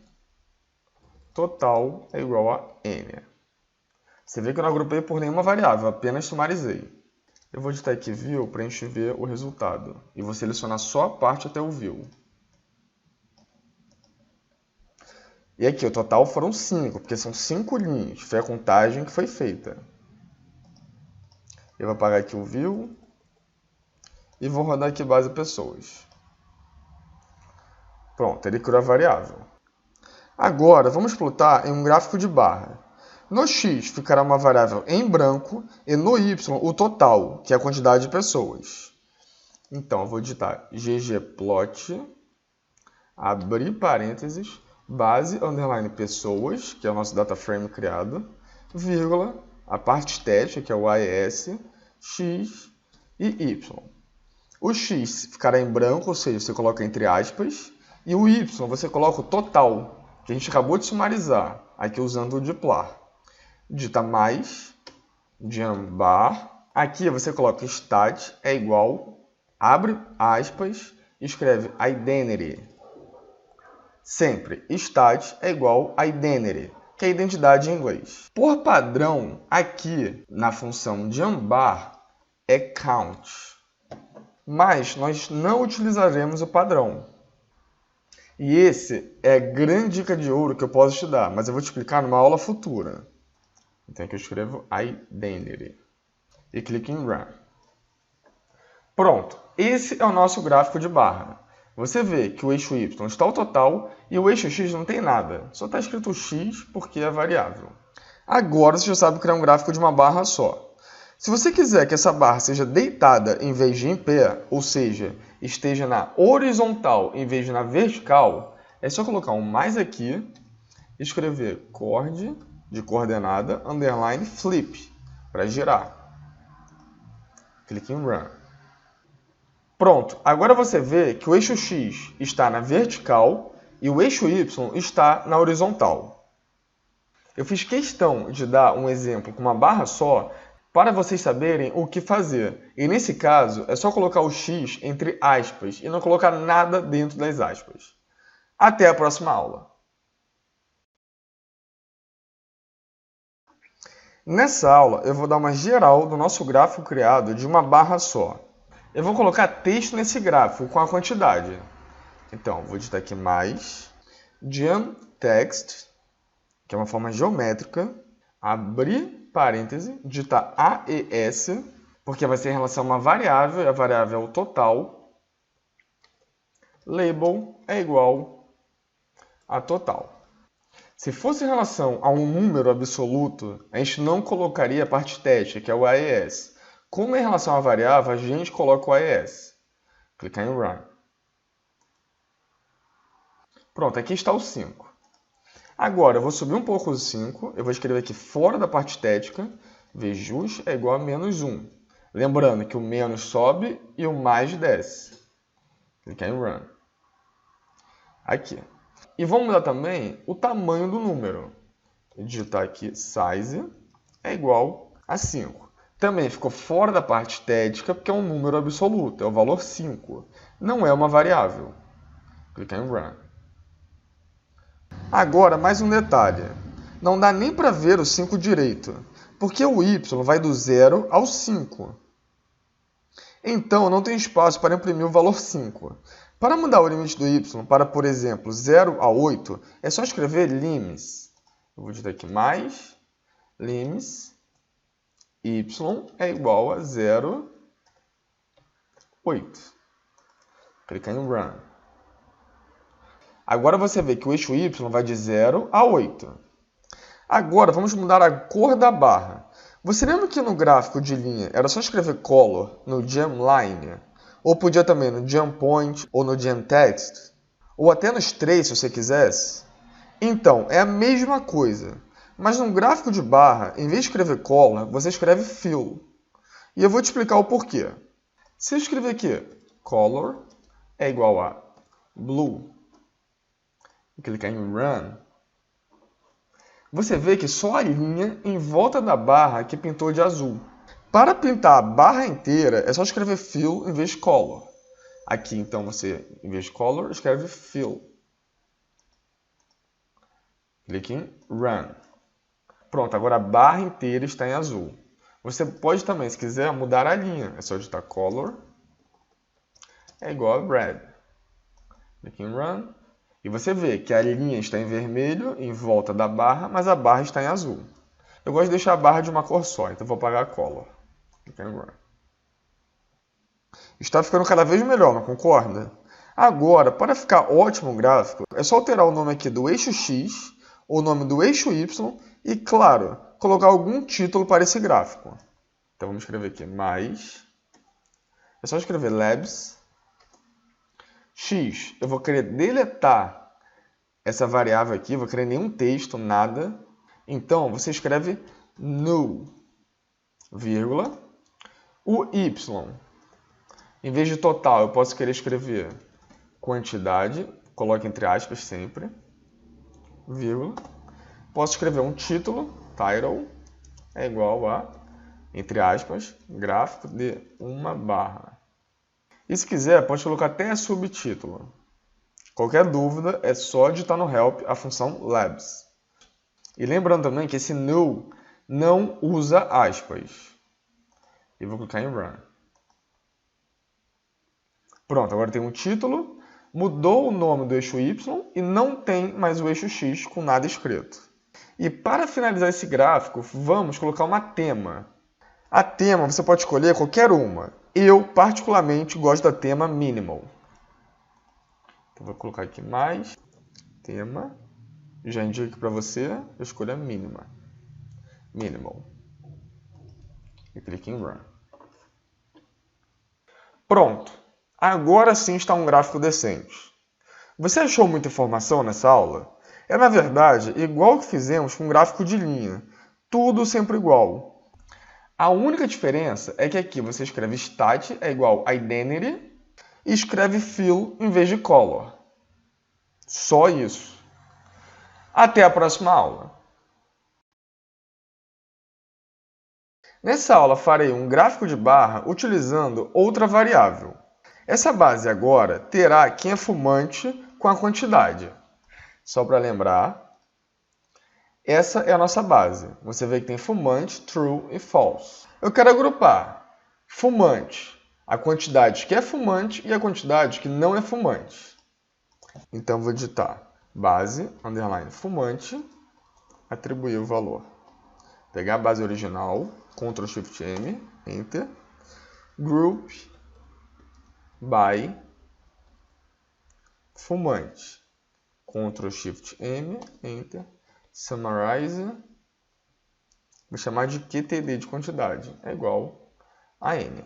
total é igual a N. Você vê que eu não agrupei por nenhuma variável, apenas sumarizei. Eu vou digitar aqui view para a gente ver o resultado. E vou selecionar só a parte até o view. E aqui o total foram 5, porque são 5 linhas. Foi a contagem que foi feita. Eu vou apagar aqui o view. E vou rodar aqui base pessoas. Pronto, ele criou a variável. Agora, vamos plotar em um gráfico de barra. No x ficará uma variável em branco e no y o total, que é a quantidade de pessoas. Então, eu vou digitar ggplot, abrir parênteses, base, underline pessoas, que é o nosso data frame criado, vírgula, a parte estética, que é o AES, x e y. O x ficará em branco, ou seja, você coloca entre aspas, e o y você coloca o total, que a gente acabou de sumarizar, aqui usando o dplar. Digita mais, jambar. Aqui você coloca stat é igual, abre aspas, escreve identity. Sempre, stat é igual identity, que é identidade em inglês. Por padrão, aqui na função jambar é count. Mas nós não utilizaremos o padrão. E esse é a grande dica de ouro que eu posso te dar, mas eu vou te explicar numa aula futura. Então aqui eu escrevo identity e clico em Run. Pronto, esse é o nosso gráfico de barra. Você vê que o eixo Y está ao total e o eixo X não tem nada. Só está escrito X porque é variável. Agora você já sabe criar um gráfico de uma barra só. Se você quiser que essa barra seja deitada em vez de em pé, ou seja, esteja na horizontal em vez de na vertical, é só colocar um mais aqui e escrever chord de coordenada, underline, flip, para girar. Clique em Run. Pronto, agora você vê que o eixo X está na vertical e o eixo Y está na horizontal. Eu fiz questão de dar um exemplo com uma barra só para vocês saberem o que fazer. E nesse caso, é só colocar o X entre aspas e não colocar nada dentro das aspas. Até a próxima aula. Nessa aula, eu vou dar uma geral do nosso gráfico criado de uma barra só. Eu vou colocar texto nesse gráfico com a quantidade. Então, vou digitar aqui mais, gemText, que é uma forma geométrica, abrir parêntese, digitar AES, porque vai ser em relação a uma variável, e a variável é o total. Label é igual a total. Se fosse em relação a um número absoluto, a gente não colocaria a parte estética, que é o AES. Como é em relação à variável, a gente coloca o AES. Clicar em Run. Pronto, aqui está o 5. Agora, eu vou subir um pouco o 5. Eu vou escrever aqui fora da parte estética. Vjus é igual a menos 1. Lembrando que o menos sobe e o mais desce. Clicar em Run. Aqui. E vamos mudar também o tamanho do número. Vou digitar aqui size é igual a 5. Também ficou fora da parte estética porque é um número absoluto, é o valor 5. Não é uma variável. Clicar em Run. Agora, mais um detalhe. Não dá nem para ver o 5 direito, porque o y vai do 0 ao 5. Então, não tem espaço para imprimir o valor 5. Para mudar o limite do y para, por exemplo, 0 a 8, é só escrever lims. Eu vou digitar aqui mais, lims, y é igual a 0,8. Clicar em Run. Agora você vê que o eixo y vai de 0 a 8. Agora vamos mudar a cor da barra. Você lembra que no gráfico de linha era só escrever color no gemLine? Ou podia também no gemPoint ou no gemText? Ou até nos três, se você quisesse? Então, é a mesma coisa. Mas no gráfico de barra, em vez de escrever color, você escreve fill. E eu vou te explicar o porquê. Se eu escrever aqui, color é igual a blue, e clicar em Run, você vê que só a linha em volta da barra que pintou de azul. Para pintar a barra inteira, é só escrever Fill em vez de Color. Aqui, então, você, em vez de Color, escreve Fill. Clique em Run. Pronto, agora a barra inteira está em azul. Você pode também, se quiser, mudar a linha. É só digitar Color. É igual a Red. Clique em Run. E você vê que a linha está em vermelho em volta da barra, mas a barra está em azul. Eu gosto de deixar a barra de uma cor só, então vou apagar a Color. Clique em Run. Está ficando cada vez melhor, não concorda? Agora, para ficar ótimo o gráfico, é só alterar o nome aqui do eixo X, o nome do eixo Y e, claro, colocar algum título para esse gráfico. Então vamos escrever aqui mais. É só escrever Labs. X, eu vou querer deletar essa variável aqui, vou querer nenhum texto, nada. Então você escreve null, vírgula. O Y, em vez de total, eu posso querer escrever quantidade, coloque entre aspas sempre, vírgula. Posso escrever um título, title, é igual a, entre aspas, gráfico de uma barra. E se quiser, pode colocar até subtítulo. Qualquer dúvida, é só digitar no help a função labs. E lembrando também que esse null não usa aspas. E vou clicar em run. Pronto, agora tem um título, mudou o nome do eixo Y e não tem mais o eixo X com nada escrito. E para finalizar esse gráfico, vamos colocar uma tema. A tema você pode escolher qualquer uma. Eu, particularmente, gosto da tema Minimal. Então, vou colocar aqui mais, tema, já indico aqui para você, eu escolho a mínima. Minimal. E clique em Run. Pronto. Agora sim está um gráfico decente. Você achou muita informação nessa aula? É, na verdade, igual que fizemos com o gráfico de linha. Tudo sempre igual. A única diferença é que aqui você escreve stat é igual a identity e escreve fill em vez de color. Só isso. Até a próxima aula. Nessa aula farei um gráfico de barra utilizando outra variável. Essa base agora terá quem é fumante com a quantidade. Só para lembrar, essa é a nossa base. Você vê que tem fumante, true e false. Eu quero agrupar fumante, a quantidade que é fumante e a quantidade que não é fumante. Então vou digitar base, underline fumante, atribuir o valor. Pegar a base original, Ctrl Shift M, Enter, group by fumante, Ctrl Shift M, Enter, summarize, vou chamar de QTD de quantidade, é igual a N.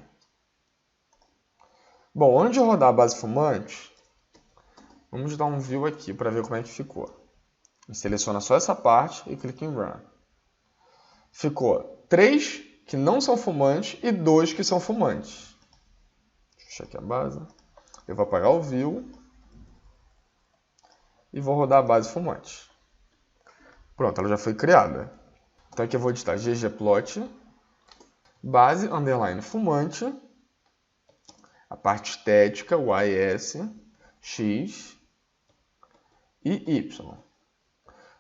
Bom, antes de rodar a base fumante, vamos dar um view aqui para ver como é que ficou. Seleciona só essa parte e clica em Run. Ficou 3 que não são fumantes e 2 que são fumantes. Deixa eu fechar aqui a base. Eu vou apagar o view e vou rodar a base fumante. Pronto, ela já foi criada. Então aqui eu vou digitar ggplot, base, underline fumante, a parte estética, YS, X e Y.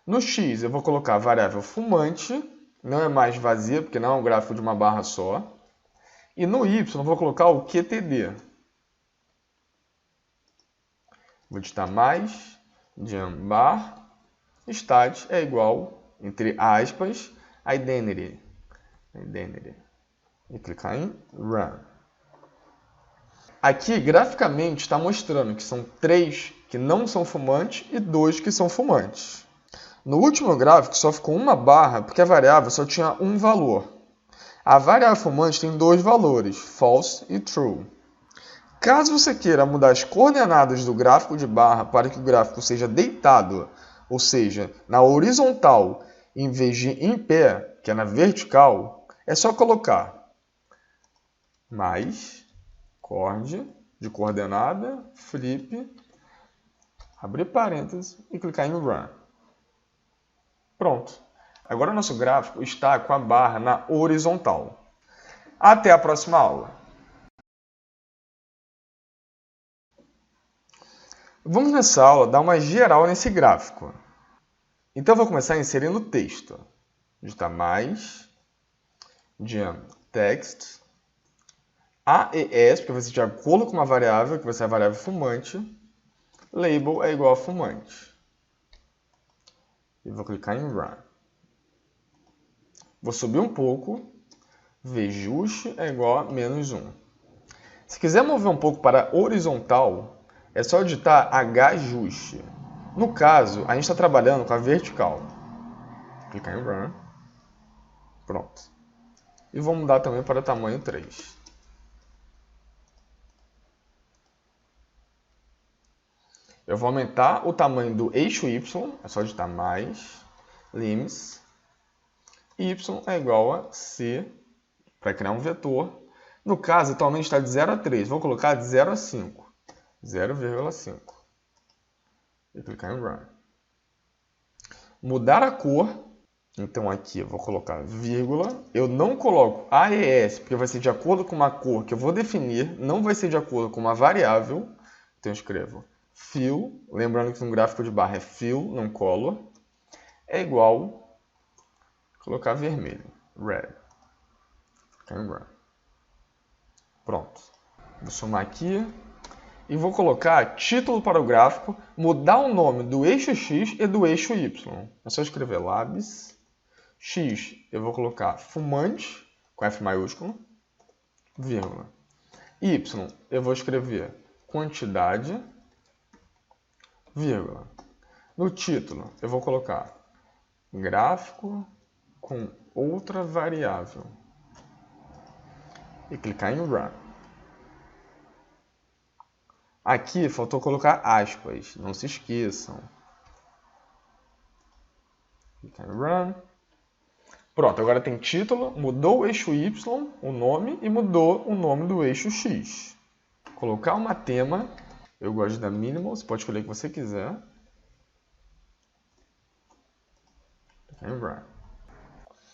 No X eu vou colocar a variável fumante, não é mais vazia, porque não é um gráfico de uma barra só. E no Y eu vou colocar o QTD. Vou digitar mais, bar, stat é igual, entre aspas, identity. E clicar em Run. Aqui, graficamente, está mostrando que são 3 que não são fumantes e 2 que são fumantes. No último gráfico só ficou uma barra porque a variável só tinha um valor. A variável fumante tem 2 valores, false e true. Caso você queira mudar as coordenadas do gráfico de barra para que o gráfico seja deitado, ou seja, na horizontal em vez de em pé, que é na vertical, é só colocar mais, chord de coordenada, flip, abrir parênteses e clicar em Run. Pronto. Agora o nosso gráfico está com a barra na horizontal. Até a próxima aula. Vamos nessa aula dar uma geral nesse gráfico. Então eu vou começar inserindo texto. Digitar mais, Jam Text, AES, porque vai ser de acordo com uma variável, que vai ser a variável fumante. Label é igual a fumante. E vou clicar em Run. Vou subir um pouco. Vjust é igual a -1. Se quiser mover um pouco para horizontal, é só digitar hjust. No caso, a gente está trabalhando com a vertical. Clicar em Run. Pronto. E vou mudar também para tamanho 3. Eu vou aumentar o tamanho do eixo Y, é só digitar mais, lims, y é igual a c, para criar um vetor. No caso, atualmente está de 0 a 3, vou colocar de 0 a 5, 0,5. E clicar em Run. Mudar a cor, então aqui eu vou colocar vírgula, eu não coloco AES, porque vai ser de acordo com uma cor que eu vou definir, não vai ser de acordo com uma variável, então eu escrevo fill, lembrando que no gráfico de barra é fill, não color, é igual a colocar vermelho, red. Pronto. Vou somar aqui e vou colocar título para o gráfico, mudar o nome do eixo X e do eixo Y. É só escrever labs, X eu vou colocar fumante, com F maiúsculo, vírgula. Y eu vou escrever quantidade, vírgula. No título, eu vou colocar gráfico com outra variável. E clicar em Run. Aqui faltou colocar aspas, não se esqueçam. Clicar em Run. Pronto, agora tem título, mudou o eixo Y, o nome, e mudou o nome do eixo X. Colocar uma tema. Eu gosto da minimal, você pode escolher o que você quiser.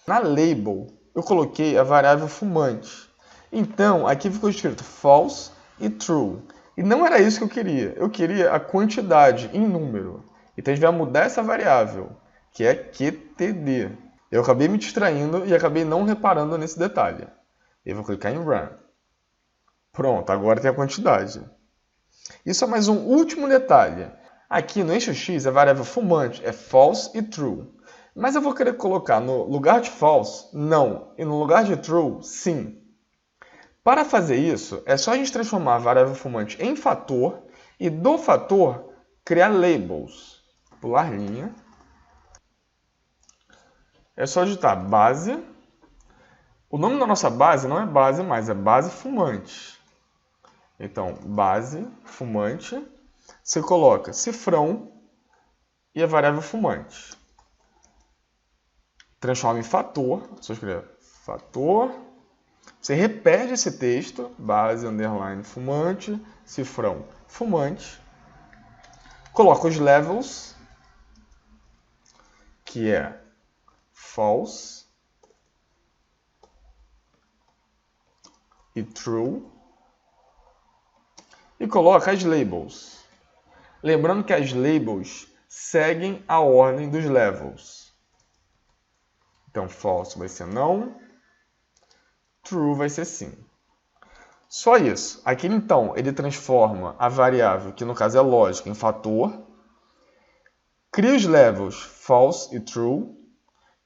Na label, eu coloquei a variável fumante. Então, aqui ficou escrito false e true. E não era isso que eu queria. Eu queria a quantidade em número. Então, a gente vai mudar essa variável, que é QTD. Eu acabei me distraindo e acabei não reparando nesse detalhe. Eu vou clicar em Run. Pronto, agora tem a quantidade. E só mais um último detalhe. Aqui no eixo X, a variável fumante é false e true. Mas eu vou querer colocar no lugar de false, não. E no lugar de true, sim. Para fazer isso, é só a gente transformar a variável fumante em fator e do fator criar labels. Pular linha. É só digitar base. O nome da nossa base não é base mais, é base fumante. Então, base fumante. Você coloca cifrão e a variável fumante. Transforma em fator. Só escrever fator. Você repete esse texto, base, underline, fumante, cifrão, fumante. Coloca os levels, que é false e true. E coloca as labels. Lembrando que as labels seguem a ordem dos levels. Então, false vai ser não. True vai ser sim. Só isso. Aqui, então, ele transforma a variável, que no caso é lógica, em fator. Cria os levels false e true.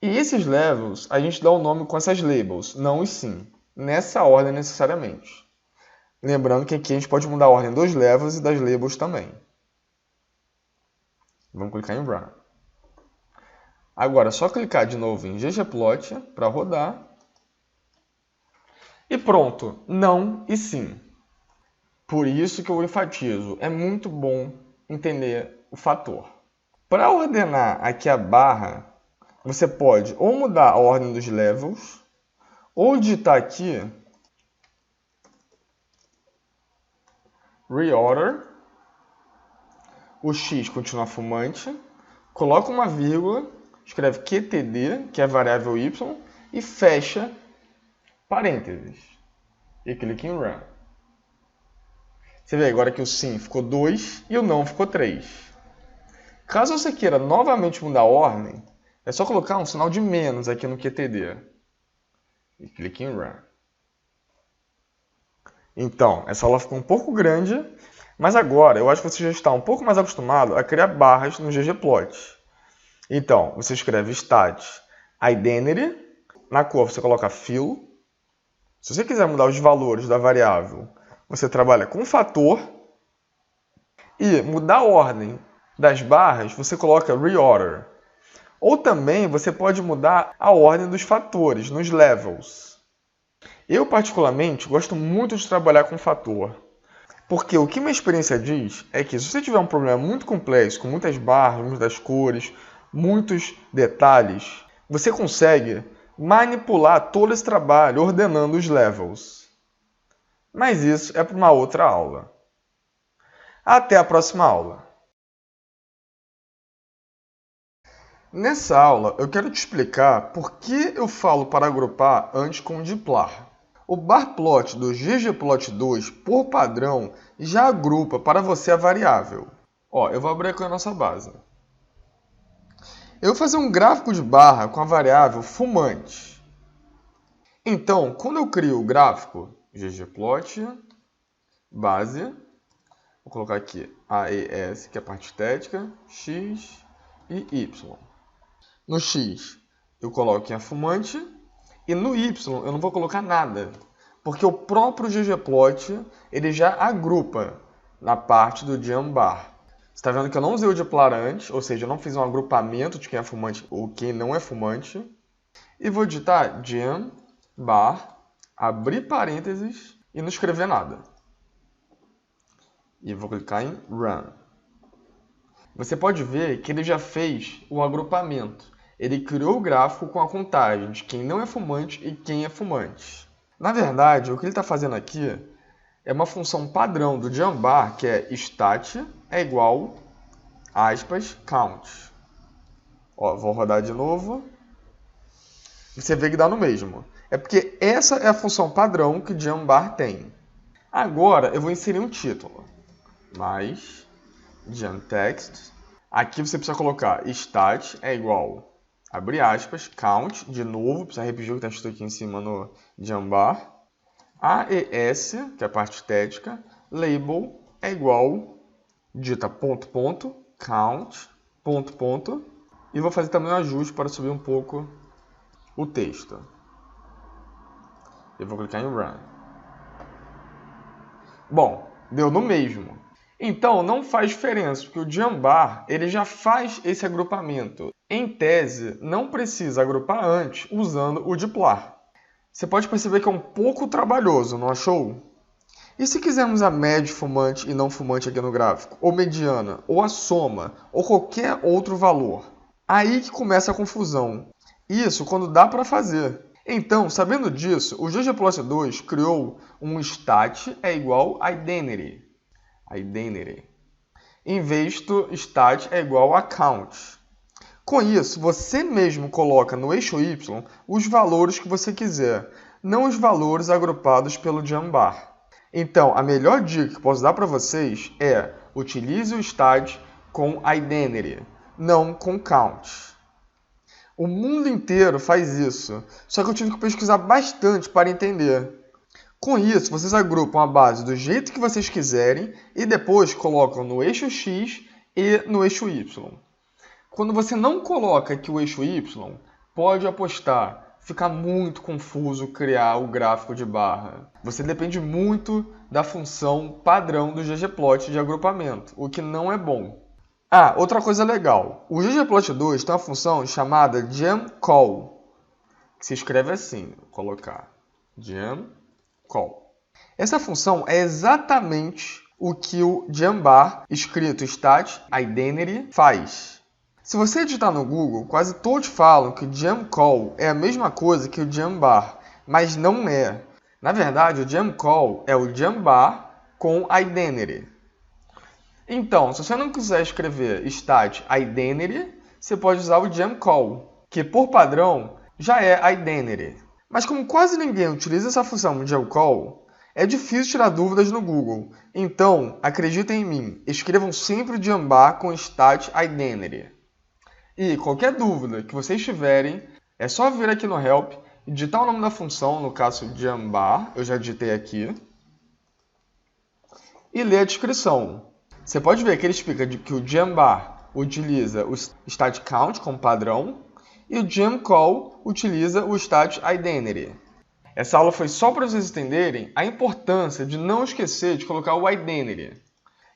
E esses levels, a gente dá o nome com essas labels, não e sim. Nessa ordem necessariamente. Lembrando que aqui a gente pode mudar a ordem dos levels e das labels também. Vamos clicar em Run. Agora, é só clicar de novo em ggplot para rodar. E pronto, não e sim. Por isso que eu enfatizo, é muito bom entender o fator. Para ordenar aqui a barra, você pode ou mudar a ordem dos levels, ou digitar aqui reorder, o x continua fumante, coloca uma vírgula, escreve QTD, que é a variável y, e fecha parênteses. E clica em Run. Você vê agora que o sim ficou 2 e o não ficou 3. Caso você queira novamente mudar a ordem, é só colocar um sinal de menos aqui no QTD. E clique em Run. Então, essa aula ficou um pouco grande, mas agora eu acho que você já está um pouco mais acostumado a criar barras no ggplot. Então, você escreve stat identity, na cor você coloca fill. Se você quiser mudar os valores da variável, você trabalha com fator. E mudar a ordem das barras, você coloca reorder. Ou também você pode mudar a ordem dos fatores, nos levels. Eu, particularmente, gosto muito de trabalhar com fator. Porque o que minha experiência diz é que se você tiver um problema muito complexo, com muitas barras, muitas cores, muitos detalhes, você consegue manipular todo esse trabalho ordenando os levels. Mas isso é para uma outra aula. Até a próxima aula! Nessa aula, eu quero te explicar por que eu falo para agrupar antes com o dplar. O barplot do ggplot2, por padrão, já agrupa para você a variável. Eu vou abrir aqui a nossa base. Eu vou fazer um gráfico de barra com a variável fumante. Então, quando eu crio o gráfico, ggplot, base, vou colocar aqui AES, que é a parte estética, x e y. No x, eu coloco em a fumante, e no y eu não vou colocar nada, porque o próprio ggplot ele já agrupa na parte do gembar. Você está vendo que eu não usei o dplar antes, ou seja, eu não fiz um agrupamento de quem é fumante ou quem não é fumante. E vou digitar gembar, abrir parênteses e não escrever nada. E vou clicar em Run. Você pode ver que ele já fez o agrupamento. Ele criou o gráfico com a contagem de quem não é fumante e quem é fumante. Na verdade, o que ele está fazendo aqui é uma função padrão do gembar, que é stat é igual, aspas, count. Vou rodar de novo. Você vê que dá no mesmo. É porque essa é a função padrão que o gembar tem. Agora eu vou inserir um título. Mais gemText. Aqui você precisa colocar stat é igual, abre aspas, count, de novo, precisa repetir o que está escrito aqui em cima no gembar. AES, que é a parte estética, label é igual, digita ponto, ponto, count, ponto, ponto, e vou fazer também um ajuste para subir um pouco o texto. Eu vou clicar em Run. Bom, deu no mesmo. Então, não faz diferença, porque o gembar ele já faz esse agrupamento. Em tese, não precisa agrupar antes usando o dplar. Você pode perceber que é um pouco trabalhoso, não achou? E se quisermos a média fumante e não fumante aqui no gráfico, ou mediana, ou a soma, ou qualquer outro valor? Aí que começa a confusão. Isso quando dá para fazer. Então, sabendo disso, o ggplot2 criou um stat é igual identity. Em vez do stat é igual a count. Com isso, você mesmo coloca no eixo y os valores que você quiser, não os valores agrupados pelo gembar. Então, a melhor dica que posso dar para vocês é utilize o stat com identity, não com count. O mundo inteiro faz isso, só que eu tive que pesquisar bastante para entender. Com isso, vocês agrupam a base do jeito que vocês quiserem e depois colocam no eixo X e no eixo Y. Quando você não coloca aqui o eixo Y, pode apostar, fica muito confuso criar o gráfico de barra. Você depende muito da função padrão do ggplot de agrupamento, o que não é bom. Outra coisa legal, o ggplot2 tem uma função chamada gemCall, que se escreve assim, vou colocar gemCall. Essa função é exatamente o que o gembar, escrito stat identity, faz. Se você digitar no Google, quase todos falam que o gemCall é a mesma coisa que o gembar, mas não é. Na verdade, o gemCall é o gembar com identity. Então, se você não quiser escrever stat identity, você pode usar o gem call, que por padrão já é identity. Mas como quase ninguém utiliza essa função gem call, é difícil tirar dúvidas no Google. Então, acreditem em mim, escrevam sempre o gem bar com stat identity. E qualquer dúvida que vocês tiverem, é só vir aqui no help e digitar o nome da função, no caso gem bar, eu já digitei aqui, e ler a descrição. Você pode ver que ele explica que o gem bar utiliza o stat count como padrão e o gem call utiliza o stat identity. Essa aula foi só para vocês entenderem a importância de não esquecer de colocar o identity.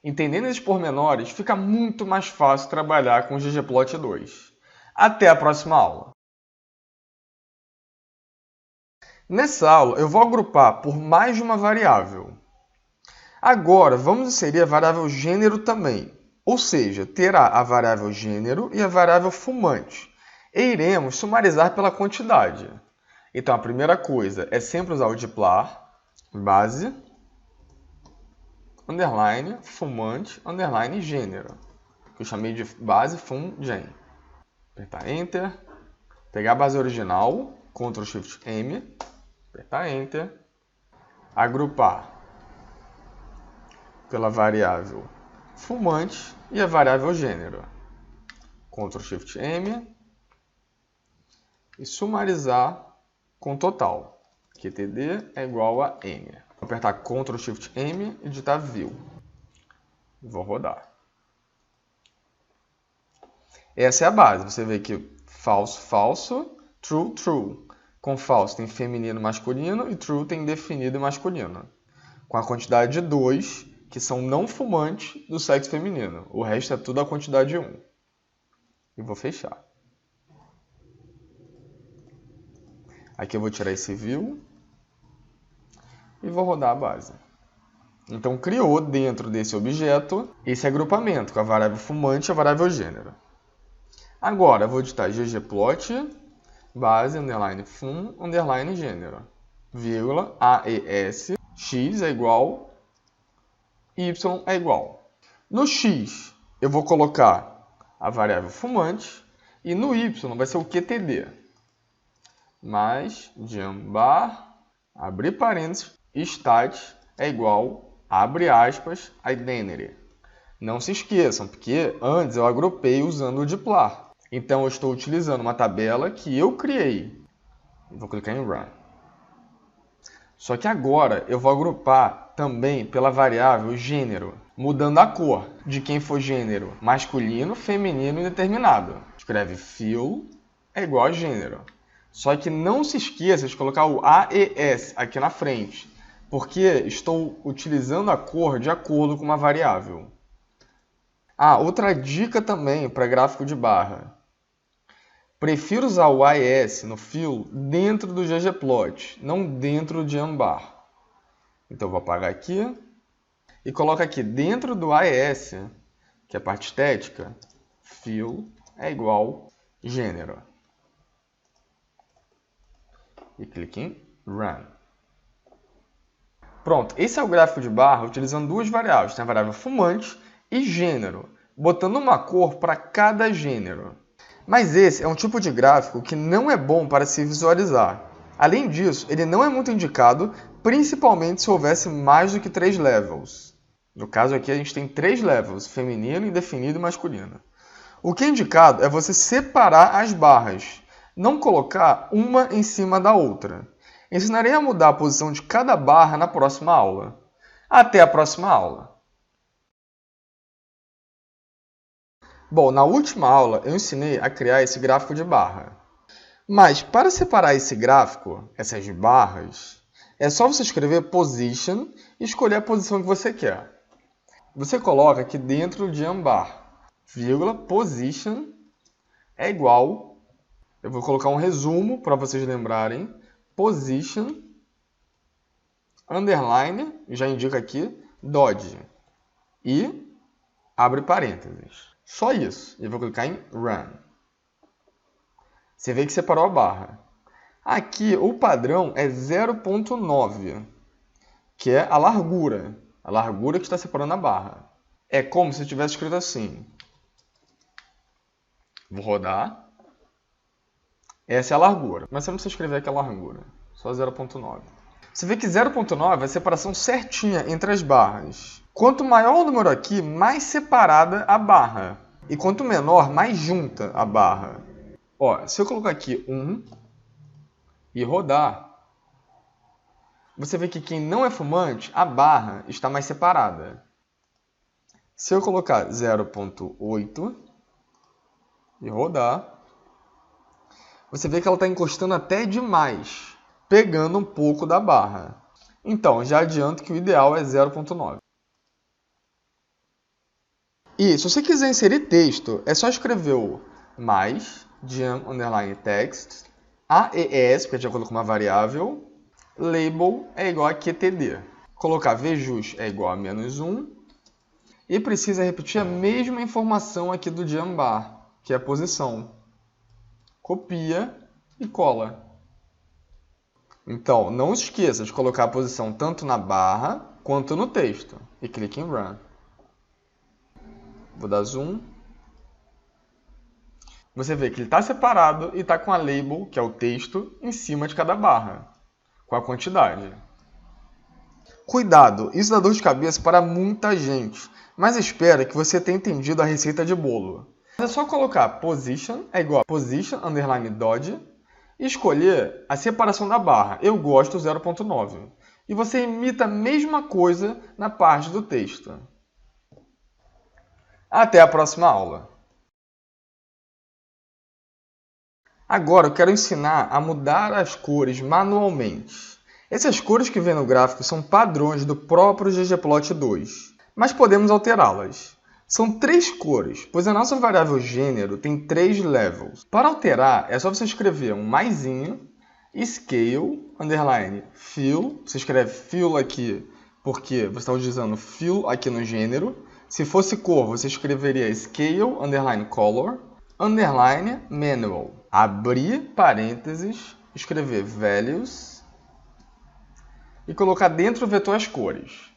Entendendo esses pormenores, fica muito mais fácil trabalhar com o ggplot 2. Até a próxima aula! Nessa aula, eu vou agrupar por mais de uma variável. Agora, vamos inserir a variável gênero também. Ou seja, terá a variável gênero e a variável fumante. E iremos sumarizar pela quantidade. Então, a primeira coisa é sempre usar o dplar, base, underline, fumante, underline, gênero. Que eu chamei de base fum_gen. Apertar Enter. Pegar a base original, Ctrl Shift M. Apertar Enter. Agrupar pela variável fumante e a variável gênero. Ctrl Shift M. E sumarizar com total. QTD é igual a N. Vou apertar Ctrl Shift M e digitar View. Vou rodar. Essa é a base. Você vê que falso, falso, true, true. Com falso tem feminino e masculino e true tem definido e masculino. Com a quantidade de 2, que são não fumantes do sexo feminino. O resto é tudo a quantidade de 1. E vou fechar. Aqui eu vou tirar esse view e vou rodar a base. Então, criou dentro desse objeto esse agrupamento com a variável fumante e a variável gênero. Agora, eu vou digitar ggplot, base, underline fum, underline gênero, vírgula, AES, x é igual, y é igual. No x, eu vou colocar a variável fumante e no y vai ser o QTD. Mais gem bar, abrir parênteses, stat é igual, abre aspas, identity. Não se esqueçam, porque antes eu agrupei usando o dplar. Então eu estou utilizando uma tabela que eu criei. Vou clicar em Run. Só que agora eu vou agrupar também pela variável gênero, mudando a cor de quem for gênero masculino, feminino e indeterminado. Escreve fill é igual a gênero. Só que não se esqueça de colocar o AES aqui na frente, porque estou utilizando a cor de acordo com uma variável. Outra dica também para gráfico de barra. Prefiro usar o AES no fill dentro do ggplot, não dentro do gem bar. Então eu vou apagar aqui e coloco aqui dentro do AES, que é a parte estética, fill é igual gênero. E clique em Run. Pronto, esse é o gráfico de barra utilizando duas variáveis. Tem a variável fumante e gênero, botando uma cor para cada gênero. Mas esse é um tipo de gráfico que não é bom para se visualizar. Além disso, ele não é muito indicado, principalmente se houvesse mais do que 3 levels. No caso aqui a gente tem 3 levels, feminino, indefinido e masculino. O que é indicado é você separar as barras, não colocar uma em cima da outra. Ensinarei a mudar a posição de cada barra na próxima aula. Até a próxima aula! Bom, na última aula eu ensinei a criar esse gráfico de barra. Mas para separar esse gráfico, essas barras, é só você escrever position e escolher a posição que você quer. Você coloca aqui dentro de gem bar, vírgula, position é igual. Eu vou colocar um resumo para vocês lembrarem. Position, underline, já indica aqui, dodge. E abre parênteses. Só isso. E vou clicar em Run. Você vê que separou a barra. Aqui o padrão é 0.9, que é a largura que está separando a barra. é como se tivesse escrito assim. Vou rodar. Essa é a largura, mas você não precisa escrever aqui a largura, só 0.9. Você vê que 0.9 é a separação certinha entre as barras. Quanto maior o número aqui, mais separada a barra. E quanto menor, mais junta a barra. Ó, se eu colocar aqui 1 e rodar, você vê que quem não é fumante, a barra está mais separada. Se eu colocar 0.8 e rodar, você vê que ela está encostando até demais, pegando um pouco da barra. Então, já adianto que o ideal é 0.9. E se você quiser inserir texto, é só escrever o mais, jam_text, AES, porque já colocou uma variável, label é igual a QTD. Colocar vjus é igual a -1. E precisa repetir a mesma informação aqui do jambar, que é a posição. Copia e cola. Então, não esqueça de colocar a posição tanto na barra quanto no texto. E clique em Run. Vou dar zoom. Você vê que ele está separado e está com a label, que é o texto, em cima de cada barra, com a quantidade. Cuidado, isso dá dor de cabeça para muita gente, mas espero que você tenha entendido a receita de bolo. É só colocar position é igual a position underline dodge e escolher a separação da barra. Eu gosto 0.9. E você imita a mesma coisa na parte do texto. Até a próxima aula. Agora eu quero ensinar a mudar as cores manualmente. Essas cores que vem no gráfico são padrões do próprio ggplot 2, mas podemos alterá-las. São 3 cores, pois a nossa variável gênero tem 3 levels. Para alterar, é só você escrever um maisinho, scale, underline, fill. Você escreve fill aqui porque você está utilizando fill aqui no gênero. Se fosse cor, você escreveria scale, underline, color, underline, manual. Abrir parênteses, escrever values e colocar dentro do vetor as cores.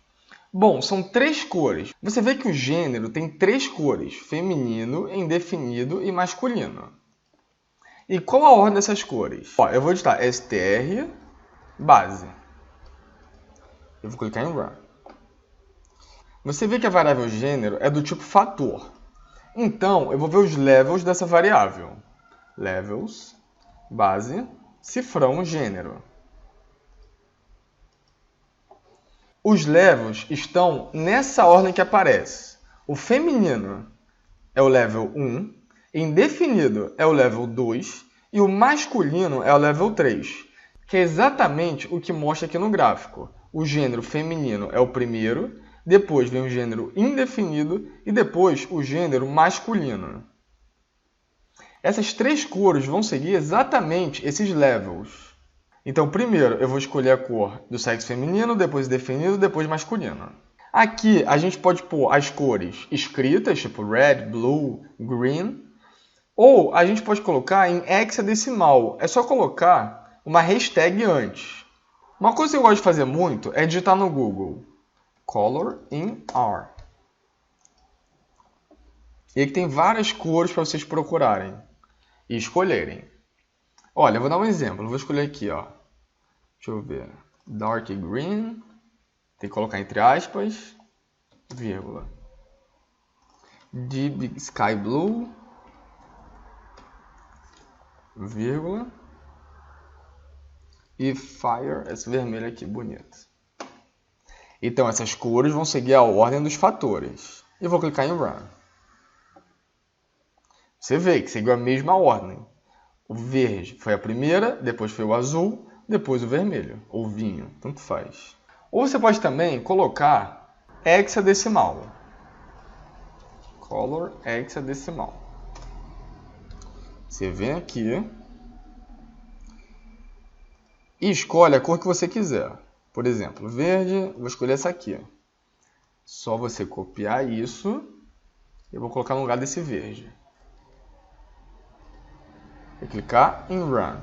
Bom, são 3 cores. Você vê que o gênero tem 3 cores, feminino, indefinido e masculino. E qual a ordem dessas cores? Ó, eu vou digitar str base. Eu vou clicar em Run. Você vê que a variável gênero é do tipo fator. Então, eu vou ver os levels dessa variável. Levels, base, cifrão, gênero. Os levels estão nessa ordem que aparece. O feminino é o level 1, indefinido é o level 2 e o masculino é o level 3, que é exatamente o que mostra aqui no gráfico. O gênero feminino é o primeiro, depois vem o gênero indefinido e depois o gênero masculino. Essas 3 cores vão seguir exatamente esses levels. Então, primeiro eu vou escolher a cor do sexo feminino, depois definido, depois masculino. Aqui a gente pode pôr as cores escritas, tipo red, blue, green, ou a gente pode colocar em hexadecimal. É só colocar uma hashtag antes. Uma coisa que eu gosto de fazer muito é digitar no Google color in R. E aqui tem várias cores para vocês procurarem e escolherem. Olha, eu vou dar um exemplo. Eu vou escolher aqui, ó. Deixa eu ver. Dark green. Tem que colocar entre aspas. Vírgula. Deep sky blue. Vírgula. E fire. Esse vermelho aqui, bonito. Então, essas cores vão seguir a ordem dos fatores. E vou clicar em Run. Você vê que seguiu a mesma ordem. O verde foi a primeira, depois foi o azul, depois o vermelho, ou vinho, tanto faz. Ou você pode também colocar hexadecimal. Color hexadecimal. Você vem aqui e escolhe a cor que você quiser. Por exemplo, verde, vou escolher essa aqui. Só você copiar isso e eu vou colocar no lugar desse verde. E clicar em Run.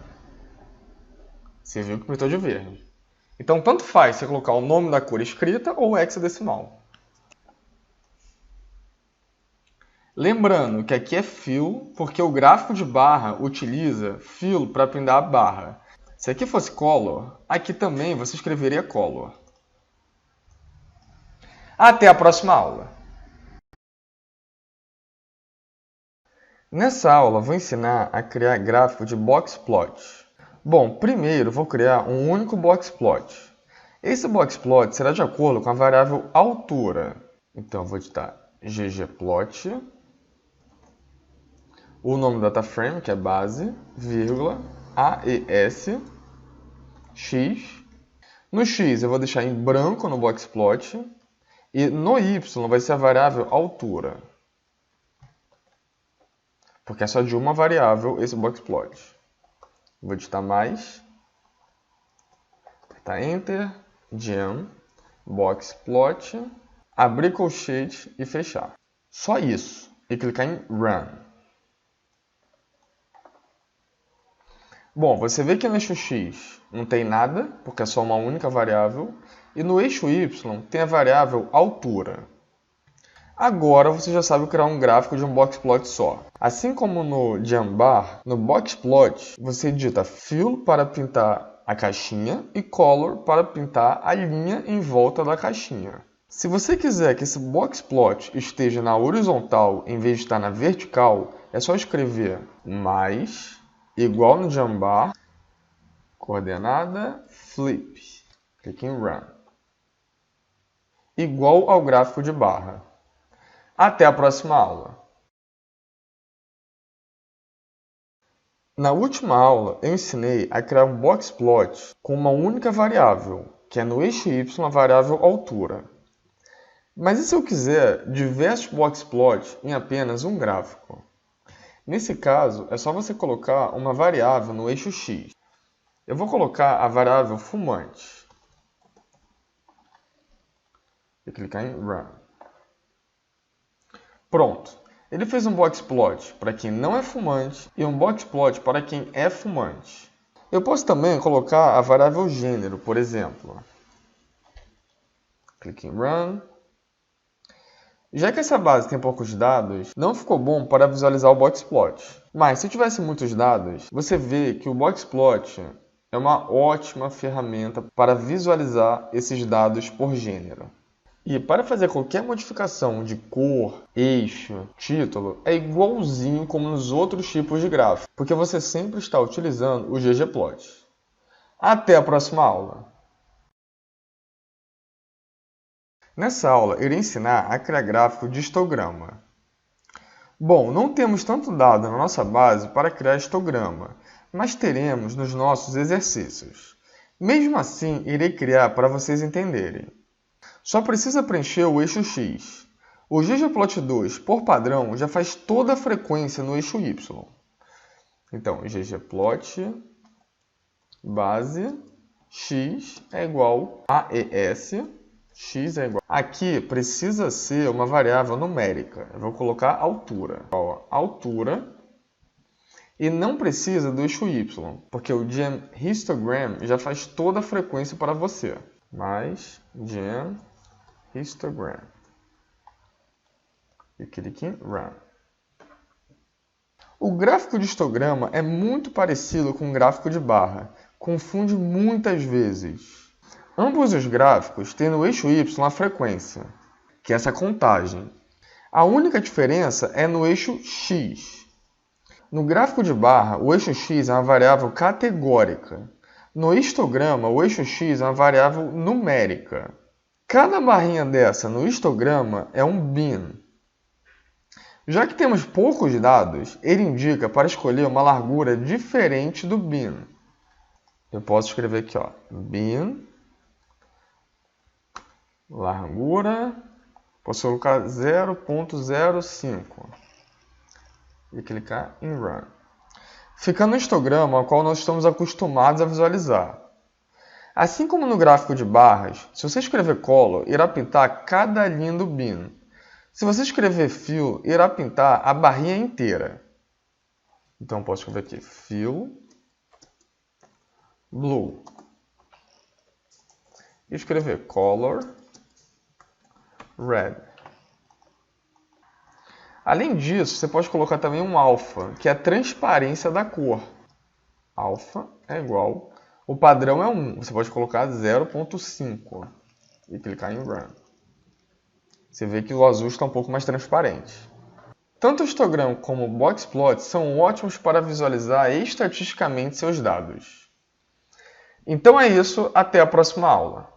Você viu que pintou de verde. Então, tanto faz você colocar o nome da cor escrita ou hexadecimal. Lembrando que aqui é fill, porque o gráfico de barra utiliza fill para pintar a barra. Se aqui fosse color, aqui também você escreveria color. Até a próxima aula! Nessa aula, vou ensinar a criar gráfico de boxplot. Bom, primeiro vou criar um único boxplot. Esse boxplot será de acordo com a variável altura. Então, vou digitar ggplot, o nome do dataframe, que é base, vírgula, AES, x. No x eu vou deixar em branco no boxplot e no y vai ser a variável altura. Porque é só de uma variável esse boxplot. Vou digitar mais, apertar Enter, gem, boxplot, abrir colchete e fechar. Só isso. E clicar em Run. Bom, você vê que no eixo X não tem nada, porque é só uma única variável. E no eixo Y tem a variável altura. Agora você já sabe criar um gráfico de um boxplot só. Assim como no Jambar, no boxplot você digita fill para pintar a caixinha e color para pintar a linha em volta da caixinha. Se você quiser que esse boxplot esteja na horizontal em vez de estar na vertical, é só escrever mais igual no Jambar, coordenada flip, clique em Run, igual ao gráfico de barra. Até a próxima aula! Na última aula, eu ensinei a criar um boxplot com uma única variável, que é no eixo Y a variável altura. Mas e se eu quiser diversos boxplots em apenas um gráfico? Nesse caso, é só você colocar uma variável no eixo X. Eu vou colocar a variável fumante. E clicar em Run. Pronto. Ele fez um boxplot para quem não é fumante e um boxplot para quem é fumante. Eu posso também colocar a variável gênero, por exemplo. Clique em Run. Já que essa base tem poucos dados, não ficou bom para visualizar o boxplot. Mas se tivesse muitos dados, você vê que o boxplot é uma ótima ferramenta para visualizar esses dados por gênero. E para fazer qualquer modificação de cor, eixo, título, é igualzinho como nos outros tipos de gráfico, porque você sempre está utilizando o ggplot. Até a próxima aula! Nessa aula, irei ensinar a criar gráfico de histograma. Bom, não temos tanto dado na nossa base para criar histograma, mas teremos nos nossos exercícios. Mesmo assim, irei criar para vocês entenderem. Só precisa preencher o eixo X. O ggplot2, por padrão, já faz toda a frequência no eixo Y. Então, ggplot base x é igual a AES, x é igual. Aqui precisa ser uma variável numérica. Eu vou colocar altura. Altura. E não precisa do eixo Y, porque o gem histogram já faz toda a frequência para você. Mais gem histogram. E clique em Run. O gráfico de histograma é muito parecido com o gráfico de barra. Confunde muitas vezes. Ambos os gráficos têm no eixo Y a frequência, que é essa contagem. A única diferença é no eixo X. No gráfico de barra, o eixo X é uma variável categórica. No histograma, o eixo X é uma variável numérica. Cada barrinha dessa no histograma é um bin. Já que temos poucos dados, ele indica para escolher uma largura diferente do bin. Eu posso escrever aqui, ó, bin, largura, posso colocar 0.05 e clicar em Run. Fica no histograma ao qual nós estamos acostumados a visualizar. Assim como no gráfico de barras, se você escrever color, irá pintar cada linha do bin. Se você escrever fill, irá pintar a barrinha inteira. Então, posso escrever aqui, fill, blue. E escrever color, red. Além disso, você pode colocar também um alfa, que é a transparência da cor. Alfa é igual, o padrão é 1, você pode colocar 0.5 e clicar em Run. Você vê que o azul está um pouco mais transparente. Tanto o histogram como o boxplot são ótimos para visualizar estatisticamente seus dados. Então é isso, até a próxima aula.